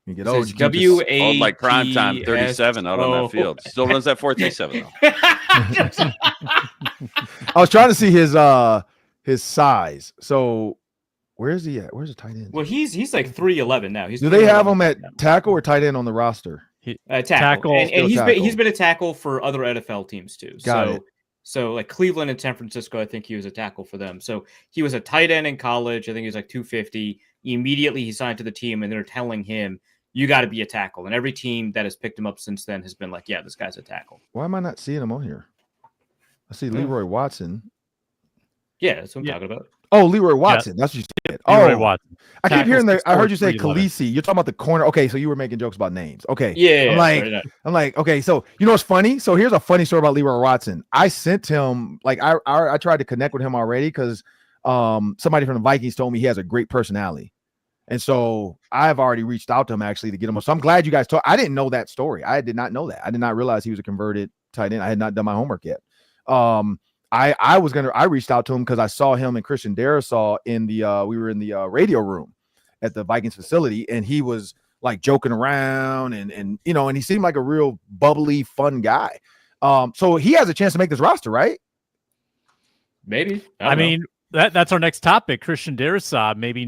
You get old. Oh, like prime time 37 out on that field. Still runs that 437 though. I was trying to see his size. So where is he at? Where's the tight end? Well, he's like 311 now. Do they have him at tackle or tight end on the roster? Tackle. And he's been a tackle for other NFL teams too. So like Cleveland and San Francisco, I think he was a tackle for them. So he was a tight end in college. I think he was like 250. Immediately he signed to the team, and they're telling him, you got to be a tackle. And every team that has picked him up since then has been like, yeah, this guy's a tackle. Why am I not seeing him on here? I see Leroy Watson. Yeah, that's what I'm talking about. Oh, Leroy Watson. That's what you said. Leroy Watson. I keep hearing I heard you say Khaleesi. You're talking about the corner. Okay, so you were making jokes about names. Okay. Yeah. I'm like, okay, so you know what's funny? So here's a funny story about Leroy Watson. I sent him, like, I tried to connect with him already because somebody from the Vikings told me he has a great personality. And so I've already reached out to him actually to get him. So I'm glad you guys I didn't know that story. I did not know that. I did not realize he was a converted tight end. I had not done my homework yet. I reached out to him because I saw him and Christian Darrisaw we were in the radio room at the Vikings facility, and he was like joking around and you know, and he seemed like a real bubbly, fun guy. So he has a chance to make this roster, right? Maybe. I mean, that's our next topic. Christian Darrisaw, maybe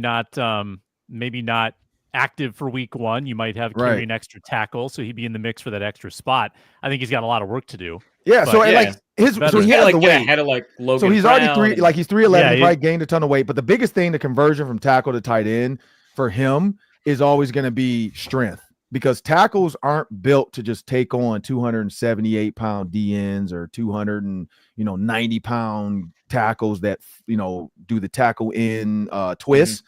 not active for week one. You might have carry an extra tackle, so he'd be in the mix for that extra spot. I think he's got a lot of work to do. Yeah, so he has the weight. Ahead of like Logan so he's Brown already he's 311. He probably gained a ton of weight, but the biggest thing, the conversion from tackle to tight end for him is always going to be strength, because tackles aren't built to just take on 278-pound DNs or 290-pound tackles that do the tackle in twist.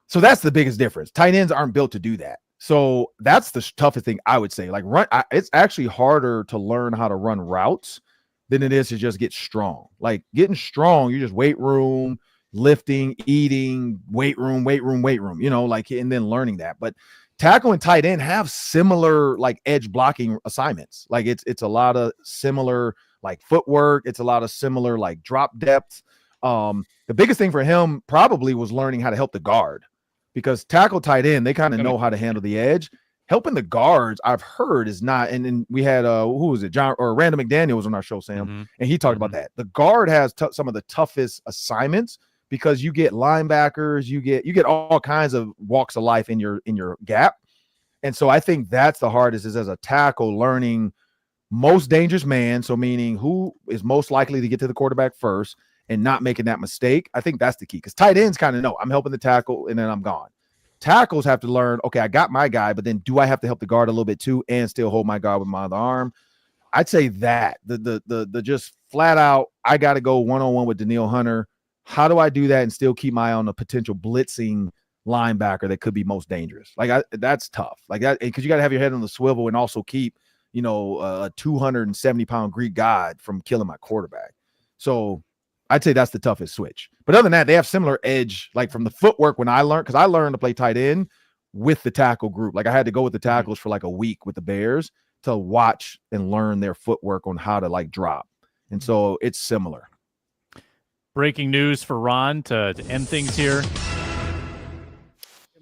So that's the biggest difference. Tight ends aren't built to do that. So that's the toughest thing I would say. Like it's actually harder to learn how to run routes than it is to just get strong. Like getting strong, you just weight room, lifting, eating, weight room, and then learning that. But tackle and tight end have similar like edge blocking assignments. Like it's a lot of similar like footwork. It's a lot of similar like drop depth. The biggest thing for him probably was learning how to help the guard, because tackle, tight end, they kind of know how to handle the edge. Helping the guards, I've heard, is not. And then we had who was it? Randall McDaniel was on our show, Sam, and he talked about that. The guard has some of the toughest assignments because you get linebackers, you get all kinds of walks of life in your gap. And so I think that's the hardest, is as a tackle, learning most dangerous man. So meaning who is most likely to get to the quarterback first and not making that mistake. I think that's the key, because tight ends kind of know I'm helping the tackle and then I'm gone. Tackles have to learn, okay, I got my guy, but then do I have to help the guard a little bit too and still hold my guard with my other arm? I'd say that the just flat out, I got to go one-on-one with Danielle Hunter. How do I do that and still keep my eye on a potential blitzing linebacker that could be most dangerous? Like that's tough. Like that, because you got to have your head on the swivel and also keep, a 270-pound Greek god from killing my quarterback. So I'd say that's the toughest switch. But other than that, they have similar edge, like from the footwork when I learned, because I learned to play tight end with the tackle group. Like I had to go with the tackles for like a week with the Bears to watch and learn their footwork on how to like drop. And so it's similar. Breaking news for Ron to end things here.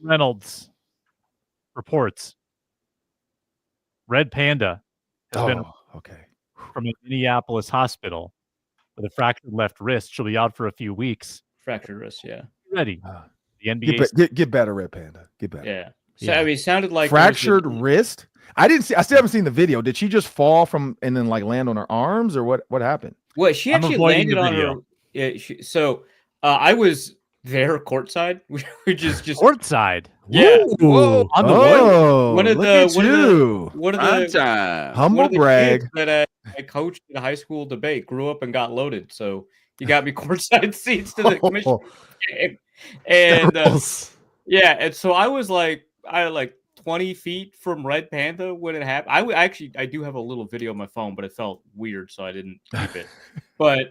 Reynolds reports Red Panda has been from a Minneapolis hospital with a fractured left wrist. She'll be out for a few weeks. Fractured wrist, yeah. Ready. The NBA. Get better, Red Panda. Get better. Yeah. So, I mean, it sounded like fractured wrist. I still haven't seen the video. Did she just fall from and then like land on her arms, or what happened? Well, she actually landed on her. Yeah. I was there courtside, which is just Courtside. yeah. Whoa. On the wood. Oh, One of look the at one of you. the one of Prime the time. Humble one of the brag. kids that I coached in a high school debate grew up and got loaded, so he got me courtside seats to the commission game. And yeah, and so I was like 20 feet from Red Panda when it happened. I do have a little video on my phone, but it felt weird, so I didn't keep it. But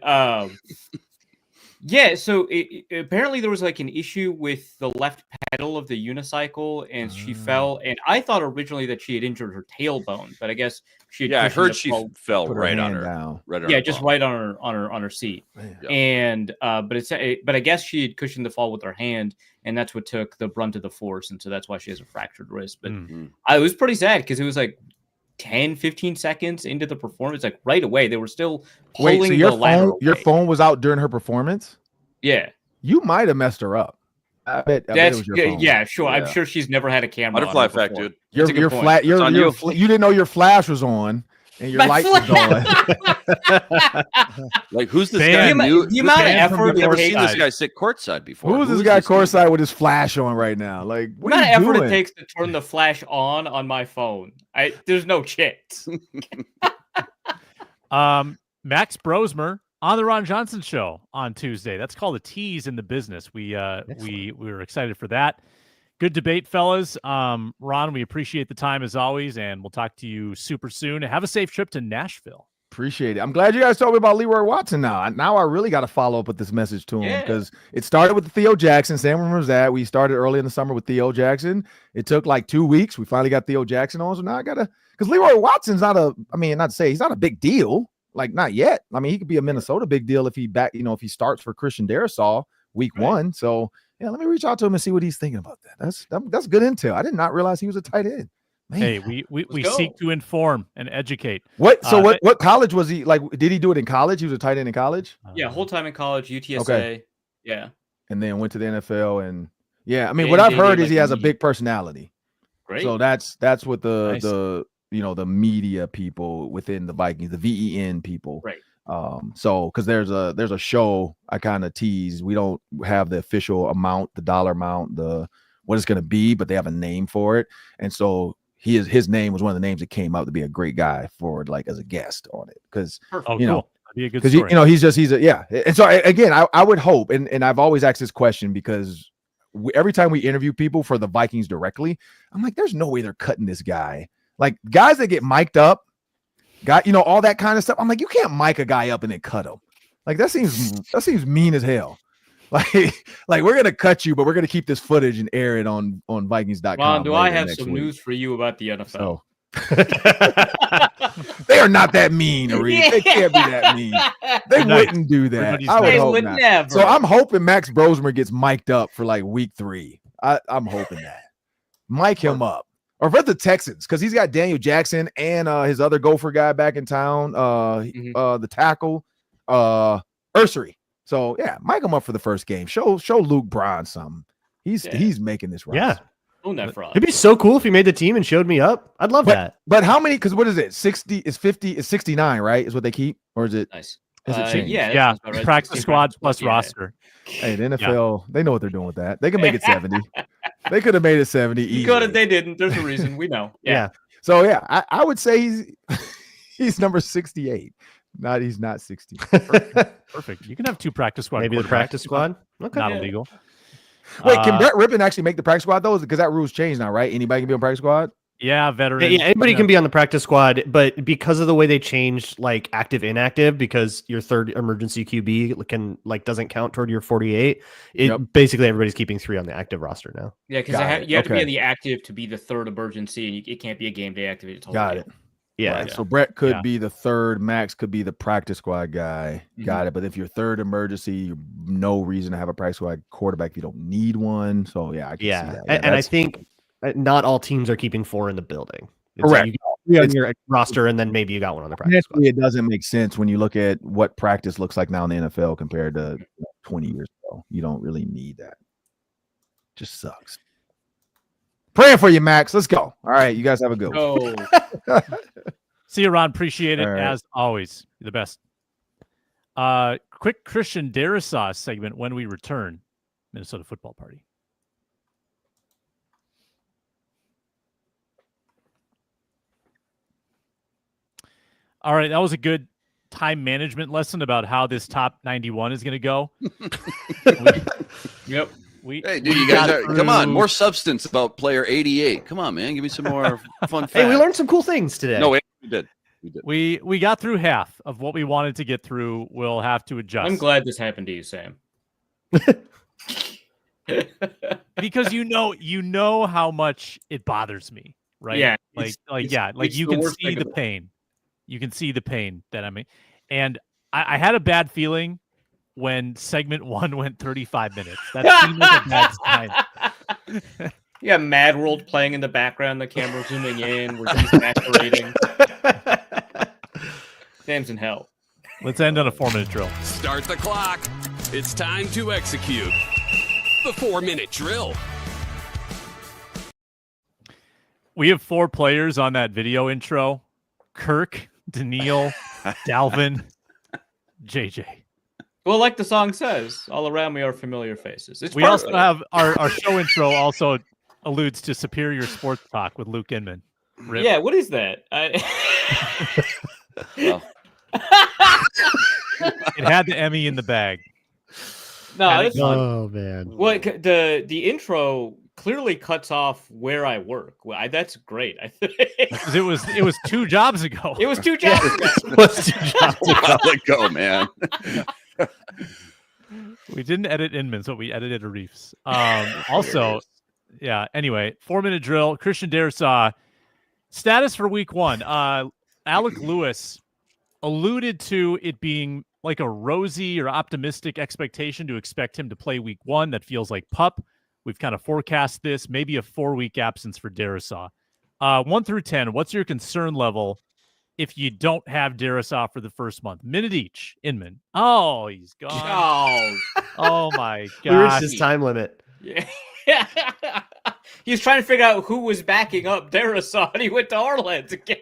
yeah, so apparently there was like an issue with the left pedal of the unicycle, and she fell. And I thought originally that she had injured her tailbone, but I guess she had Yeah, I cushioned heard the she fall- fell Put right on hand her. down. Right on yeah, her just bum. right on her seat. Man. Yeah. And but I guess she had cushioned the fall with her hand, and that's what took the brunt of the force, and so that's why she has a fractured wrist. But it was pretty sad because it was like 10-15 seconds into the performance, like right away they were still pulling Wait, so your the ladder your away. phone was out during her performance? Yeah, You might have messed her up. I bet it that's was your phone. yeah, sure. I'm Yeah. sure she's never had a camera. on Butterfly her effect, before. dude. Your That's a good point. flat. It's on you. You didn't know your flash was on and your My light was flash- on. Like, who's this Fan- guy? The amount of fan from effort the it Never takes. seen this guy sit courtside before. Who's Who this is guy dude? courtside with his flash on right now? Like, The what amount are of you effort doing? it takes to turn the flash on my phone. There's no chance. Max Brosmer on the Ron Johnson show on Tuesday. That's called a tease in the business. We were excited for that. Good debate, fellas. Ron, we appreciate the time as always, and we'll talk to you super soon. Have a safe trip to Nashville. Appreciate it. I'm glad you guys told me about Leroy Watson now. Now I really got to follow up with this message to him Yeah. because it started with the Theo Jackson. Sam remembers that. We started early in the summer with Theo Jackson. It took like 2 weeks. We finally got Theo Jackson on. So now I got to, because Leroy Watson's not not to say he's not a big deal. Like, not yet. I mean, he could be a Minnesota big deal if if he starts for Christian Darrisaw week 1. So yeah, let me reach out to him and see what he's thinking about that. That's good intel. I did not realize he was a tight end. Man. Hey, we seek to inform and educate. What? So what college was he like? Did he do it in college? He was a tight end in college. Yeah, whole time in college, UTSA. Okay. Yeah, And then went to the NFL. And yeah, I mean, Yeah, what I've they heard did, is he like, has a the- big personality. great. So that's what Nice. the media people within the Vikings, the VEN people. Right. So because there's a show I kind of tease. We don't have the official amount, the dollar amount, what it's going to be, but they have a name for it. And so his name was one of the names that came out to be a great guy for like as a guest on it. Because Oh, you know, cool. That'd be a good because story. he's yeah. And so again, I would hope, and I've always asked this question because every time we interview people for the Vikings directly, I'm like, there's no way they're cutting this guy. Like guys that get mic'd up, all that kind of stuff. I'm like, you can't mic a guy up and then cut him. Like that seems mean as hell. Like we're gonna cut you, but we're gonna keep this footage and air it on Vikings.com. Ron, do I later have next some week. news for you about the NFL? So they are not that mean, Arif. They can't be that mean. They Good night. wouldn't do that. Everybody's I would nice. They hope would not. never. So I'm hoping Max Brosmer gets mic'd up for like week 3. I'm hoping that. Mic him up. Or for the Texans, because he's got Daniel Jackson and his other Gopher guy back in town, the tackle, Ursery. So yeah, mic him up for the first game. Show Luke Braun something. He's making this right. Yeah. Own that fraud. It'd be so cool if he made the team and showed me up. I'd love that. But how many? Because what is it? 60 is 50 is 69, right? Is what they keep, or is it? Nice. Is it changed? Yeah, that Yeah, sounds about right. practice 16 squad plus yeah. roster. Hey, the NFL, they know what they're doing with that. They can make it 70. They could have made it 70 You easily. could have. They didn't. There's a reason. We know. Yeah. So yeah, I would say he's number 68. He's not 60. Perfect. You can have 2 practice squad. Maybe the quarterbacks. practice squad. Okay. Not Yeah. illegal. Wait, can Uh, Brett Rippon actually make the practice squad though? Because that rule's changed now, right? Anybody can be on practice squad. Yeah, veteran. Yeah, anybody can be on the practice squad, but because of the way they changed like active inactive, because your third emergency QB doesn't count toward your 48, basically everybody's keeping 3 on the active roster now. Yeah, because you have to be on the active to be the third emergency, and it can't be a game day activity. Got it. Yeah. Right. So Brett could Yeah. be the third. Max could be the practice squad guy. Got it. But if you're third emergency, no reason to have a practice squad quarterback if you don't need one. So yeah, I can see that. Yeah, and I think not all teams are keeping 4 in the building. It's Correct. You got 3 on your roster, and then maybe you got 1 on the practice squad. it doesn't make sense when you look at what practice looks like now in the NFL compared to 20 years ago. You don't really need that. Just sucks. Praying for you, Max. Let's go. All right, you guys have a good one. Oh, See you, Ron. Appreciate it All right. as always. You're the best. Quick Christian Darrisaw segment when we return. Minnesota Football Party. All right, that was a good time management lesson about how this top 91 is going to go. Yep. Hey, dude, you guys come on, more substance about player 88. Come on, man, give me some more fun facts. Hey, we learned some cool things today. No, we did. We got through half of what we wanted to get through. We'll have to adjust. I'm glad this happened to you, Sam. Because you know how much it bothers me, right? Yeah, like it's you the can worst see thing the about it. pain. You can see the pain that I'm in. And I had a bad feeling when segment 1 went 35 minutes. That seemed like a bad sign. Yeah, Mad World playing in the background, the camera zooming in, we're just masquerading. Sam's in hell. Let's end on a 4-minute drill. Start the clock. It's time to execute the 4-minute drill. We have 4 players on that video intro: Kirk, Daniil, Dalvin, JJ. Well, like the song says, all around me are familiar faces. We also have our show intro also alludes to Superior Sports Talk with Luke Inman. Rip. Yeah, what is that? Well, It had the Emmy in the bag. No, that's fun. Oh man. Well, the intro clearly cuts off where I work. Well, that's great. I think Because it was 2 jobs ago. it was 2 jobs ago. Let's do jobs. let it go, man. We didn't edit Inman, so we edited Arif's. Also, yeah. Anyway, 4-minute drill. Christian Darrisaw. Status for week 1. Alec Lewis alluded to it being like a rosy or optimistic expectation to expect him to play week 1. That feels like pup. We've kind of forecast this. Maybe a 4-week absence for Darrisaw. 1 through 10. What's your concern level if you don't have Darrisaw for the first month? Minute each. Inman. Oh, he's gone. Oh, Oh my We reached god. his time limit. yeah. He was trying to figure out who was backing up Darrisaw, and he went to Arledge again.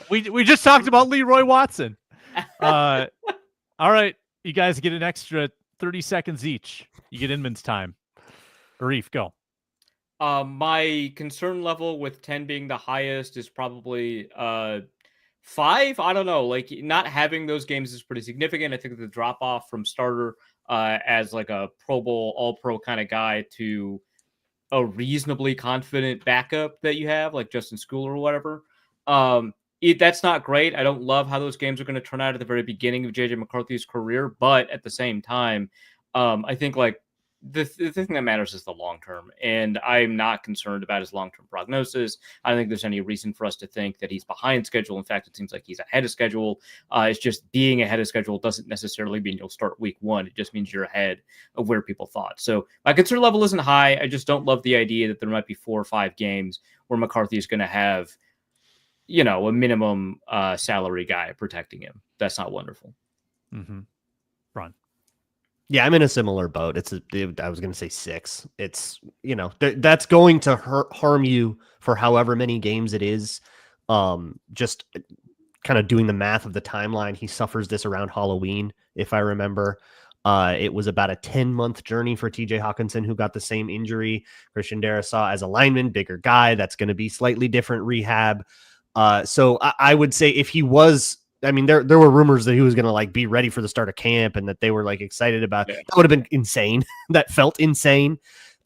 We just talked about Leroy Watson. All right, you guys get an extra 30 seconds each. You get Inman's time. Arif, go. My concern level with 10 being the highest is probably 5. I don't know. Like, not having those games is pretty significant. I think the drop off from starter as like a Pro Bowl, All Pro kind of guy to a reasonably confident backup that you have, like Justin Schooler or whatever. That's not great. I don't love how those games are going to turn out at the very beginning of JJ McCarthy's career, but at the same time, I think like the thing that matters is the long term, and I'm not concerned about his long term prognosis. I don't think there's any reason for us to think that he's behind schedule. In fact, it seems like he's ahead of schedule. It's just being ahead of schedule doesn't necessarily mean you'll start week 1. It just means you're ahead of where people thought. So my concern level isn't high. I just don't love the idea that there might be 4 or 5 games where McCarthy is going to have, you know, a minimum salary guy protecting him. That's not wonderful. Mm-hmm. Ron. Yeah, I'm in a similar boat. I was going to say 6. It's, you know, that's going to harm you for however many games it is. Just kind of doing the math of the timeline. He suffers this around Halloween, if I remember. It was about a 10-month journey for TJ Hawkinson, who got the same injury. Christian Darrisaw as a lineman, bigger guy. That's going to be slightly different rehab. So I would say if he was, I mean, there were rumors that he was going to like be ready for the start of camp and that they were like excited about it. That would have been insane. That felt insane.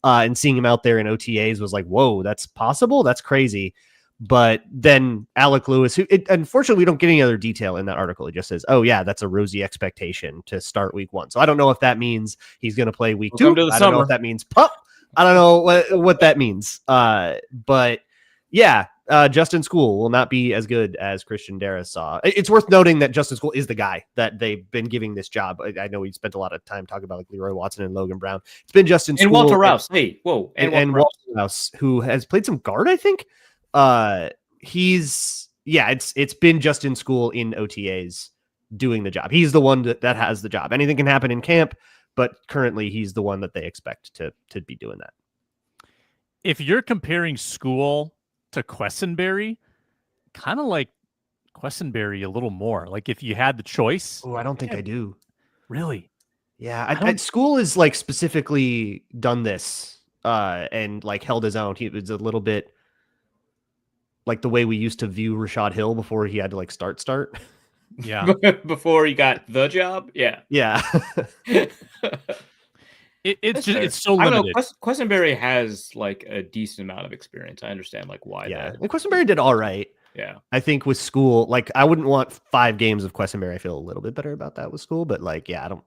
And seeing him out there in OTAs was like, whoa, that's possible. That's crazy. But then Alec Lewis, unfortunately, we don't get any other detail in that article. It just says, oh yeah, that's a rosy expectation to start week 1. So I don't know if that means he's going to play week 2. I don't know if that means pup. I don't know what that means. But yeah, Justin School will not be as good as Christian Darrisaw. It's worth noting that Justin School is the guy that they've been giving this job. I know we spent a lot of time talking about like Leroy Watson and Logan Brown. It's been Justin School and Walter Rouse. Hey, whoa, and Walter Rouse, who has played some guard, I think. It's been Justin School in OTAs doing the job. He's the one that has the job. Anything can happen in camp, but currently he's the one that they expect to be doing that. If you're comparing School to Quessenberry, kind of like Quessenberry a little more. Like if you had the choice. Oh, I don't think I do. Really? Yeah, School is like specifically done this and like held his own. He was a little bit like the way we used to view Rashad Hill before he had to like start. Yeah. Before he got the job. Yeah. Yeah. It's so I don't limited. know. Questenberry has like a decent amount of experience. I understand like why. Yeah. And Questenberry did all right. Yeah. I think with School, like I wouldn't want 5 games of Questenberry. I feel a little bit better about that with School, but like, yeah, I don't.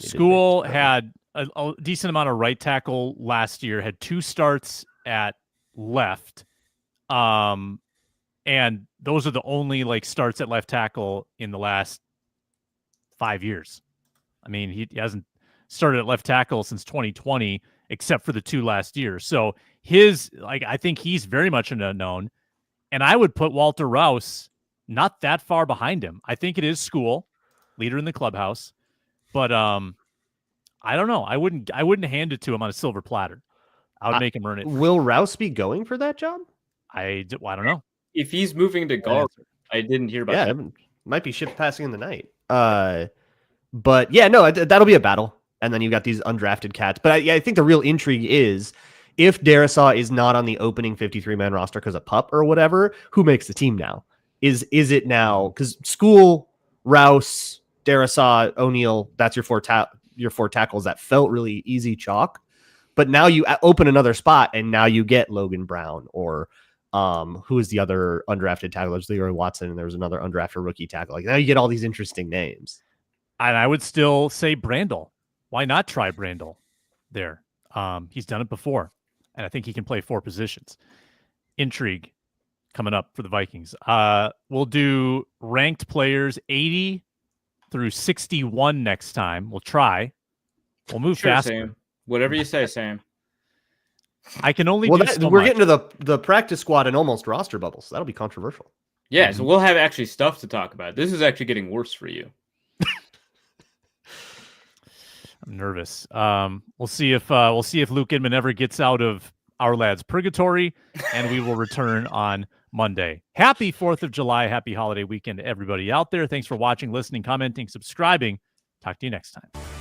School had a decent amount of right tackle last year, had 2 starts at left. And those are the only like starts at left tackle in the last 5 years. I mean, he hasn't started at left tackle since 2020, except for the 2 last year. So I think he's very much an unknown. And I would put Walter Rouse not that far behind him. I think it is School, leader in the clubhouse. But I don't know. I wouldn't hand it to him on a silver platter. I would make him earn it. Will Rouse be going for that job? I don't know. If he's moving to guard, I didn't hear about that. Yeah, it might be ship passing in the night. But yeah, no, that'll be a battle. And then you got these undrafted cats. But I think the real intrigue is if Darrisaw is not on the opening 53-man roster because of pup or whatever, who makes the team now? Is it now? Because School, Rouse, Darrisaw, O'Neal, that's your four tackles. That felt really easy chalk. But now you open another spot, and now you get Logan Brown or who is the other undrafted tackle? There's Leroy Watson, and there was another undrafted rookie tackle. Like now you get all these interesting names. And I would still say Brandel. Why not try Brandel there? He's done it before, and I think he can play 4 positions. Intrigue coming up for the Vikings. We'll do ranked players 80 through 61 next time. We'll try. We'll move faster. Sam. Whatever you say, Sam. I can only we're much. getting to the practice squad and almost roster bubbles. So that'll be controversial. Yeah, so we'll have actually stuff to talk about. This is actually getting worse for you. I'm nervous. We'll see if Luke Inman ever gets out of our lad's purgatory, and we will return on Monday. Happy 4th of July. Happy holiday weekend to everybody out there. Thanks for watching, listening, commenting, subscribing. Talk to you next time.